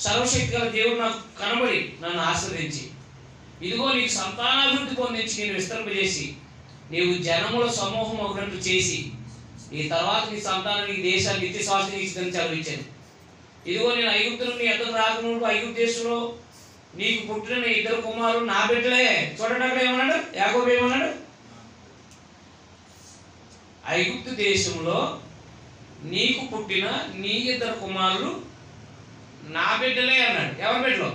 సర్వశక్తి గల దేవుడు నాకు కనబడి నన్ను ఆశీర్వదించి ఇదిగో నీకు సంతానాభివృద్ధి పొందించి నేను విస్తరింపజేసి నీవు జనముల సమూహం ఒకటి చేసి ఈ తర్వాత నీ సంతానం ఈ దేశాన్ని నిత్య స్వాస్థ్యం ఇచ్చిందని చదివించాను. ఇదిగో నేను ఐగుప్తు నుండి ఎద్దరు రాకముందు ఐగుప్తు దేశంలో నీకు పుట్టిన 2 కుమారులు నా బిడ్డలే. చూడండి అక్కడ ఏమన్నాడు యాకోబు, ఏమన్నాడు? ఐగుప్తు దేశంలో నీకు పుట్టిన నీ 2 కుమారులు నా బిడ్డలే అన్నాడు. ఎవరి బిడ్డలో?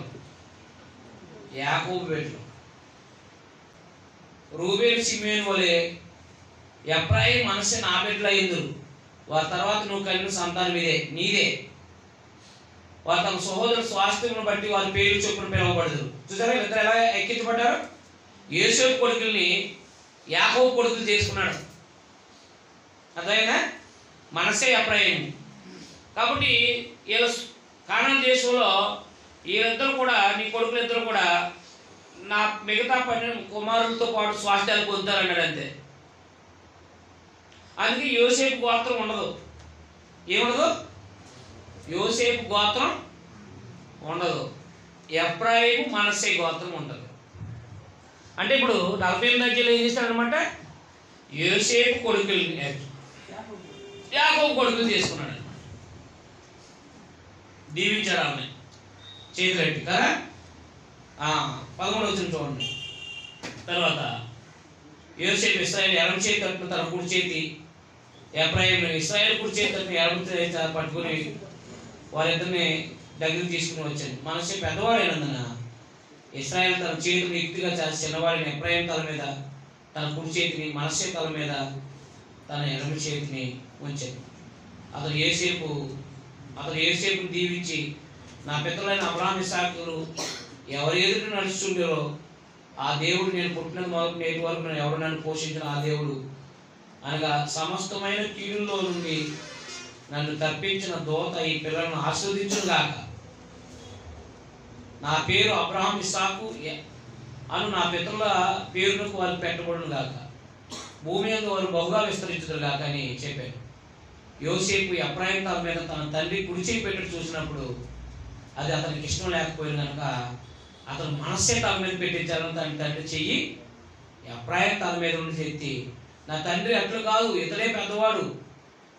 యాకోబు బిడ్డలో. రూబేను సిమియోను వలె ఎఫ్రాయిం మనష్షే నా బిడ్డలు అయ్యిందురు. వారి తర్వాత నువ్వు కలిగిన సంతానం ఇదే, నీదే. వారు తమ సహోదరు స్వాస్థ్యమును బట్టి వారి పేరు చొప్పున పిలవబడదు. చూసారా ఇద్దరు ఎలా ఎక్కించబడ్డారు? యోసేపు కొడుకుల్ని యాకోబు కొడుకులు చేసుకున్నాడు. అర్థమైందా? మనష్షే ఎఫ్రాయిం. కాబట్టి వీళ్ళ కానాను దేశంలో వీళ్ళిద్దరు కూడా నీ కొడుకులిద్దరు కూడా నా మిగతా 12 కుమారులతో పాటు స్వాస్థ్యాలు పొందుతారన్నాడు. అంతే. అందుకే యోసేపు గోత్రం ఉండదు. ఏముండదు? యోసేపు గోత్రం ఉండదు, ఎఫ్రాయిము మనస్సే గోత్రం ఉండదు. అంటే ఇప్పుడు 48 అధ్యాయంలో ఏం చేస్తాడనమాట, యోసేపు కొడుకుల్ని యాకోబు కొడుకులు చేసుకున్నాడు అనమాట. దీవించాడు ఆమె చేతులెట్టి కదా. 13 వచ్చిన చూడండి. తర్వాత యోసేపు ఇశ్రాయేలు ఎడమ చేతి తరపున తన కుడి చేతి, ఎఫ్రాయిము ఇశ్రాయేలు కుడి చేతి తరపున ఎడమ చేతి పట్టుకుని వారిద్దరిని దగ్గరికి తీసుకుని వచ్చాను. మనస్సే పెద్దవాడైనందున ఇశ్రాయేలు తన చేతులు యుక్తిగా చేసి చిన్నవాడిని ఎఫ్రాయిము తల మీద తన కుడి చేతిని, మనస్సే తల మీద తన ఎడమ చేతిని ఉంచాను. అతను యోసేపును దీవించి, నా పితరులైన అబ్రహాము ఇస్సాకులు ఎవరి ఎదురు నడుస్తుంటారో ఆ దేవుడు, నేను పుట్టిన మొదటి నేటి వరకు ఎవరు నన్ను పోషించిన ఆ దేవుడు అనగా సమస్తమైన కీడుల్లో నుండి నన్ను తప్పించిన దోత ఈ పిల్లలను ఆస్వాదించుగాక. నా పేరు అబ్రహాము ఇస్సాకు అను నా పితరుల పేరునకు వారు పెట్టబడును గాక. భూమి యందు వారు బహుగా విస్తరించుదురు గాక అని చెప్పారు. యోసేపు ఎఫ్రాయిము తల మీద తన తండ్రి కుడి చేయి పెట్టి చూసినప్పుడు అది అతనికి ఇష్టం లేకపోయింది కనుక అతను మనస్సే తల మీద పెట్టించాలని తన తండ్రి చెయ్యి ఎఫ్రాయిము తల మీద ఉండి ఎత్తి, నా తండ్రి అట్లు కాదు, ఇతడే పెద్దవాడు,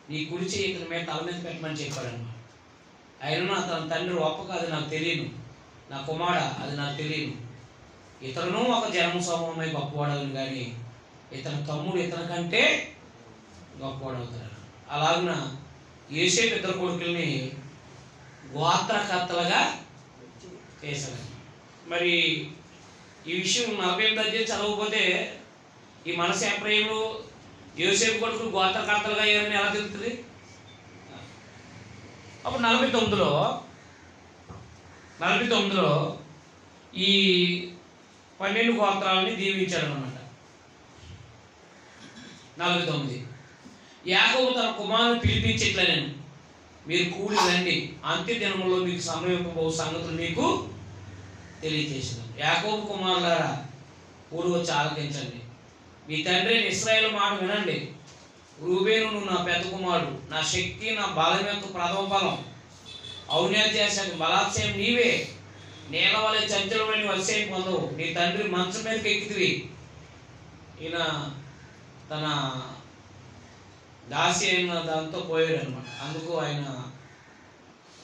నీ కుడి చేయి ఇతని మీద తల మీద పెట్టమని చెప్పాడన్నమాట. అయినా తన తండ్రి ఒప్పక, అది నాకు తెలియను, నా కుమార అది నాకు తెలియను, ఇతరును ఒక జన్మ సమూహమై గొప్పవాడవును కానీ ఇతని తమ్ముడు ఇతని కంటే గొప్పవాడవుతాడు. అలాగున యోసేపు ఇద్దరు కొడుకుల్ని గోత్రకర్తలుగా చేశాడు. మరి ఈ విషయం 48 అధ్యాయం చదవకపోతే ఈ మనస్సు ఎఫ్రాయిము యోసేపు కొడుకులు గోత్రకర్తలుగా అయ్యారని ఎలా తెలుస్తుంది? అప్పుడు 49లో ఈ 12 గోత్రాలని దీవించాడు అనమాట. 49 యాకోబు తన కుమారుని పిలిపించి ఇట్లా, నేను మీరు కూడి రండి, అంత్య దినములో మీకు సమీపబో సంగతులు మీకు తెలియజేసినాను. యాకోబు కుమారులారా కూడి వచ్చి ఆలకించండి, మీ తండ్రి ఇశ్రాయేలు మాట వినండి. రూబేను నువ్వు నా పెద్ద కుమారుడు, నా శక్తి, నా బలం యొక్క ప్రథమ ఫలం, ఔన్నత్యాశానికి బలాత్సయం నీవే. నేల వలె చంచలమైన వశ్యం పొందవు, నీ తండ్రి మంచం మీదకి ఎక్కితివి. ఈయన తన దాసి అయిన దాంతో పోయాడు అనమాట. అందుకు ఆయన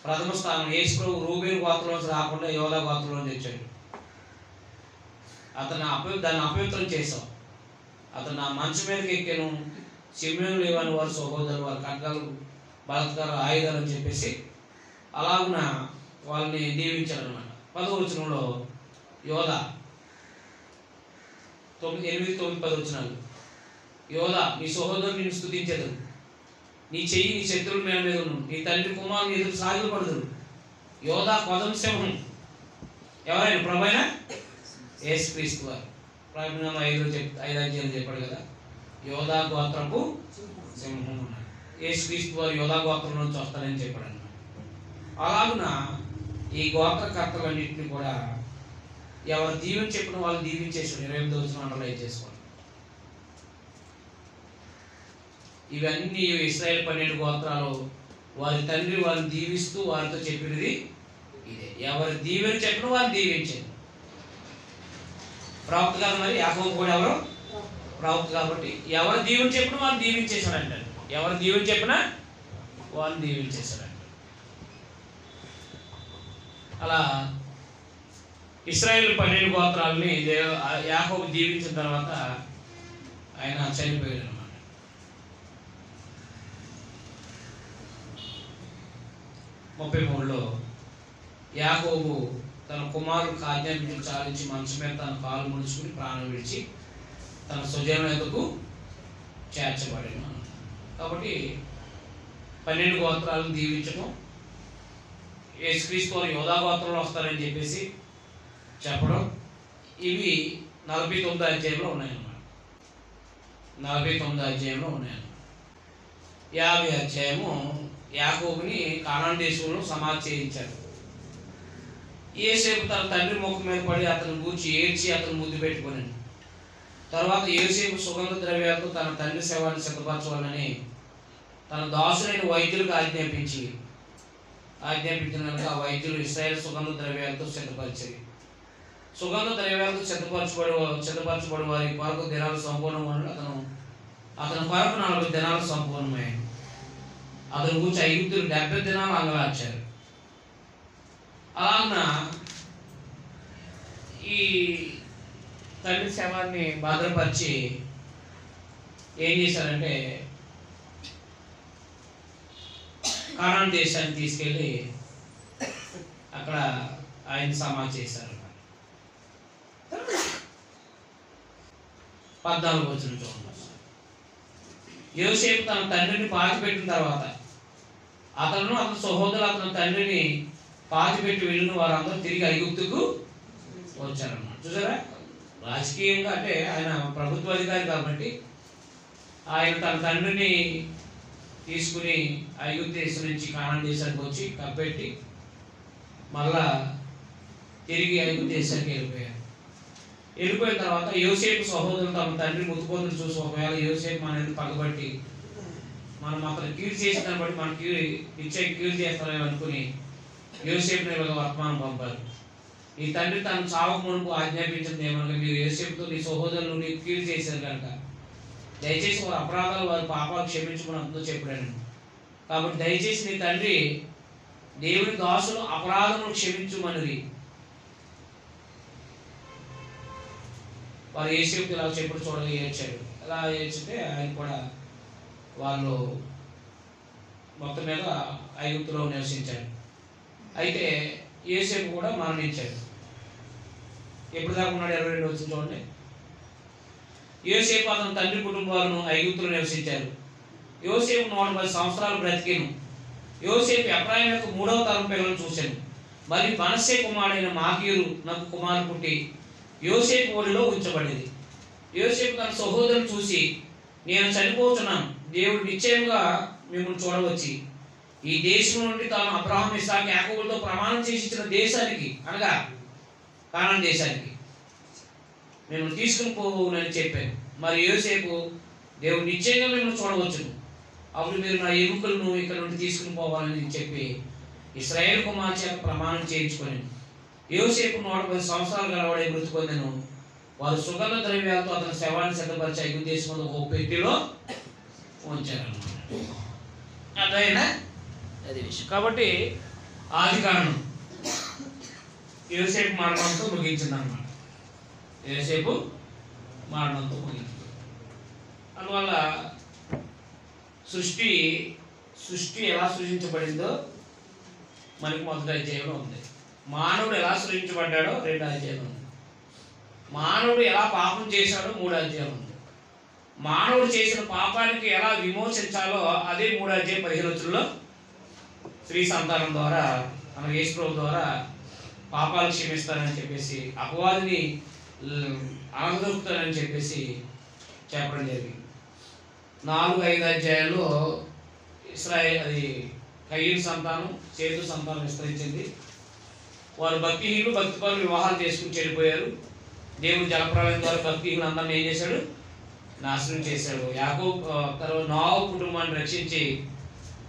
ప్రథమ స్థానం యేసు ప్రభు రూబేను గోత్రంలోంచి రాకుండా యోధా గోత్రంలోంచి తెచ్చాడు. దాన్ని అపవిత్రం చేసాం. అతను నా మంచం మీదకి ఎక్కాను, సిమ్యోను లేవని వారు సహోదరులు, వారి ఖడ్గాలు బలత్కార ఆయుధాలు అని చెప్పేసి అలాగున వాళ్ళని దీవించాడు అనమాట. 10వ వచనంలో యోధా 8, 9, 10 వచనాలు. యోధా నీ సహోదరుడు నిన్ను స్తుతించెదరు, నీ చెయ్యి నీ శత్రువుల మీద ఉండు, నీ తండ్రి కుమారుని ఎదురు సాగిలపడదురు. యోధా కొదం సింహం, ఎవరైనా ప్రభువైన యేసుక్రీస్తు వారు. ప్రకటన 5 అధ్యాయాలు చెప్పాడు కదా, యోధా గోత్రపు సింహం అన్నాడు. యేసుక్రీస్తు వారు యోధా గోత్రం నుంచి వస్తారని చెప్పాడు అన్నమాట. అలాగున ఈ గోత్రకర్తలన్నింటినీ కూడా ఎవరు దీవెని చెప్పిన వాళ్ళు దీవించేసాడు. 28వ వచనం అండర్లైన్ చేసుకోండి. ఇవన్నీ ఇశ్రాయేలు 12 గోత్రాలు వారి తండ్రి వారిని దీవిస్తూ వారితో చెప్పినది ఇదే. ఎవరు దీవెని చెప్పిన వారిని దీవించారు. ప్రవక్త కాదు, మరి యాకోబు కూడా ఎవరు ప్రవక్త కాబట్టి ఎవరు దీవెని చెప్పిన వారిని దీవించేశాడంటారు. ఎవరు దీవెని చెప్పినా వారిని దీవించేశాడంటారు. అలా ఇశ్రాయేలు 12 గోత్రాలని యాకోబు దీవించిన తర్వాత ఆయన చనిపోయాడు అన్నమాట. ముప్పై 33లో యాకోబు తన కుమారుడు ఆజ్ఞాపించి చాలించి మంచం మీద తన కాలు ముడుచుకుని ప్రాణం విడిచి తన స్వజనం ఎదుకు చేర్చబడాను. కాబట్టి 12 గోత్రాలను దీవించడం, యేసుక్రీస్తు వారు యోధా గోత్రంలో వస్తారని చెప్పేసి చెప్పడం, ఇవి 49వ అధ్యాయంలో ఉన్నాయన్నమాట. 49వ అధ్యాయంలో ఉన్నాయన్నమాట. 50వ అధ్యాయము యాకోబుని కానాను దేశంలో సమాధి చేయించారు. యోసేపు తన తండ్రి ముఖం మీద పడి అతను గూర్చి ఏడ్చి అతను ముద్దు పెట్టుకున్నాడు. తర్వాత యోసేపు సుగంధ ద్రవ్యాలతో తన తండ్రి శవాన్ని సిద్ధపరచవాలని తన దాసులైన వైద్యులకు ఆజ్ఞాపించి ఆజ్ఞాపించిన ఆ వైద్యులు ఇశ్రాయేలు సుగంధ ద్రవ్యాలతో సిద్ధపరిచారు. సుగంధ ద్రవ్యాలతో సిద్ధపరచబడి వారి కొరకు దినాలు సంపూర్ణమైన అతని కొరకు 40 దినాలు సంపూర్ణమయ్యాయి. అతని గురించి ఐగుప్తులు 70 దినాలు అంగలార్చారు. అలాగన ఈ తండ్రి శవాన్ని భద్రపరిచి ఏం చేశారంటే కానాను దేశాన్ని తీసుకెళ్ళి అక్కడ ఆయన సమాధి చేశారు. 14 వచనం చూడండి. యోసేపు తన తండ్రిని పాతిపెట్టిన తర్వాత అతను అతని సహోదరులు అతని తండ్రిని పాతిపెట్టి వెళ్ళిన వారందరూ తిరిగి ఐగుప్తుకు వచ్చారన్నమాట. చూసారా, రాజకీయంగా అంటే ఆయన ప్రభుత్వ అధికారి కాబట్టి ఆయన తన తండ్రిని తీసుకుని ఐగుప్తు దేశం నుంచి కానాను దేశానికి వచ్చి కప్పెట్టి మళ్ళా తిరిగి ఐగుప్తు దేశానికి వెళ్ళిపోయారు. వెళ్ళిపోయిన తర్వాత యోసేపు సహోదరులు తమ తండ్రి ముత్తుపోతులు చూసి ఒకవేళ యోసేపు మనల్ని పగబట్టి మనం అతను కీడు చేసిన దాన్ని బట్టి మన కీడు చేస్తామని అనుకుని యోసేపుని ఇలాగ వర్తమానం పంపారు. ఈ తండ్రి తను చావకు మునుపు ఆజ్ఞాపించింది ఏమనగా, మీరు యోసేపుతో నీ సహోదరులు నీకు కీడు చేశారు కనుక దయచేసి వారి అపరాధాలు వారి పాపాలు క్షమించమని అంతా చెప్పాను. కాబట్టి దయచేసి నీ తండ్రి దేవుని దాసులు అపరాధములు క్షమించుమన్నది. వారు యోసేపు ఇలా చెప్పుడు చూడగా ఏడ్చాడు. అలా ఏడ్చితే ఆయన కూడా వాళ్ళు మొత్తం మీద ఐగుప్తులో నివసించారు. అయితే యోసేపు కూడా మరణించాడు. ఎప్పుడు దాకా ఉన్నాడు? 22 వచ్చిన చూడండి. యోసేపు అతని తండ్రి కుటుంబాలను ఐగుప్తులో నివసించారు. యోసేపు 110 సంవత్సరాలు బ్రతికేను. యోసేపు ఎఫ్రాయిము యొక్క 3వ తరం పిల్లలను చూశాను. మరి మనష్షే కుమారుడైన మాకీరు నాకు కుమారు పుట్టి యోసేపు ఒడిలో ఉంచబడింది. యోసేపు తన సహోదరులు చూసి, నేను చనిపోతున్నాను, దేవుడు నిశ్చయంగా మిమ్మల్ని చూడవచ్చి ఈ దేశం నుండి తాను అబ్రహాము ఇస్సాకు యాకోబులతో ప్రమాణం చేసి ఇచ్చిన దేశానికి అనగా కానాను దేశానికి మిమ్మల్ని తీసుకుని పోవునని చెప్పాను. మరి యోసేపు, దేవుడు నిశ్చయంగా మిమ్మల్ని చూడవచ్చును, అప్పుడు మీరు నా ఎముకలను ఇక్కడ నుండి తీసుకుని పోవాలని చెప్పి ఇశ్రాయేలు కుమార్తె చేత ప్రమాణం చేయించుకొని యోసేపు 110 సంవత్సరాలు గలవాడే మృతి పొందెను. వారు సుగంధ ద్రవ్యాలతో అతని శవాన్ని సిద్ధపరిచి ఐగుప్తు దేశంలో ఒక పెట్టెలో ఉంచారన్నమాట. అదైనా అది విషయం. కాబట్టి ఆదికాండం యోసేపు మరణంతో ముగించింది అన్నమాట. యోసేపు మరణంతో ముగించింది. అందువల్ల సృష్టి ఎలా సృజించబడిందో మనకి మొదటి అధ్యాయంలో ఉంది. మానవుడు ఎలా సృజించబడ్డాడో 2వ అధ్యాయం ఉంది. మానవుడు ఎలా పాపం చేశాడో 3వ అధ్యాయం ఉంది. మానవుడు చేసిన పాపానికి ఎలా విమోచించాలో అదే 3వ అధ్యాయం 15 వచనంలో స్త్రీ సంతానం ద్వారా మన యేసు ప్రభు ద్వారా పాపాలు క్షమిస్తానని చెప్పేసి అపవాదిని అనగదొక్కుతానని చెప్పేసి చెప్పడం జరిగింది. 4-5 అధ్యాయాల్లో అది కయీను సంతానం సేతు సంతానం విస్తరించింది. వారు భక్తిహీనులు భక్తిపరులు వివాహాలు చేసుకుని చెడిపోయారు. దేవుడు జలప్రలయం ద్వారా భక్తిహీనులు అందరిని ఏం చేశాడు? నాశనం చేశాడు. యాకోబు తర్వాత నోవహు కుటుంబాన్ని రక్షించి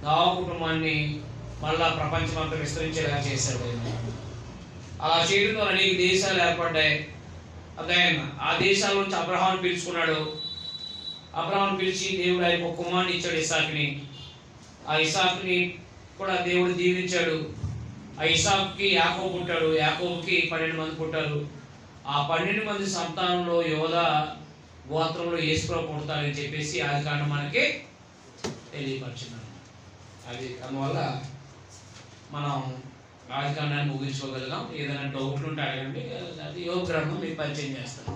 నోవహు కుటుంబాన్ని మళ్ళా ప్రపంచమంతా విస్తరించేలా చేశాడు. అలా చేయడం ద్వారా అనేక దేశాలు ఏర్పడ్డాయి. అదైనా ఆ దేశాల నుంచి అబ్రహామును పిలుచుకున్నాడు. అబ్రహామును పిలిచి దేవుడు ఆయనకు ఒక కుమారుని ఇచ్చాడు, ఇస్సాకుని. ఆ ఇస్సాకుని కూడా దేవుడు దీవించాడు. ఆ ఇస్సాకుకి యాకోబు పుట్టాడు. యాకోబుకి 12 మంది పుట్టారు. ఆ 12 మంది సంతానంలో యోధా గోత్రంలో యేసుప్రభు పుడతారని చెప్పేసి ఆదికాండం మనకి తెలియపరిచినారు. అది అందువల్ల మనం ఆదికాండాన్ని ముగించుకోగలిగాం. ఏదైనా డౌట్లు ఉంటే అడగండి. అది యోగ గ్రంథం మీకు పరిచయం చేస్తాను.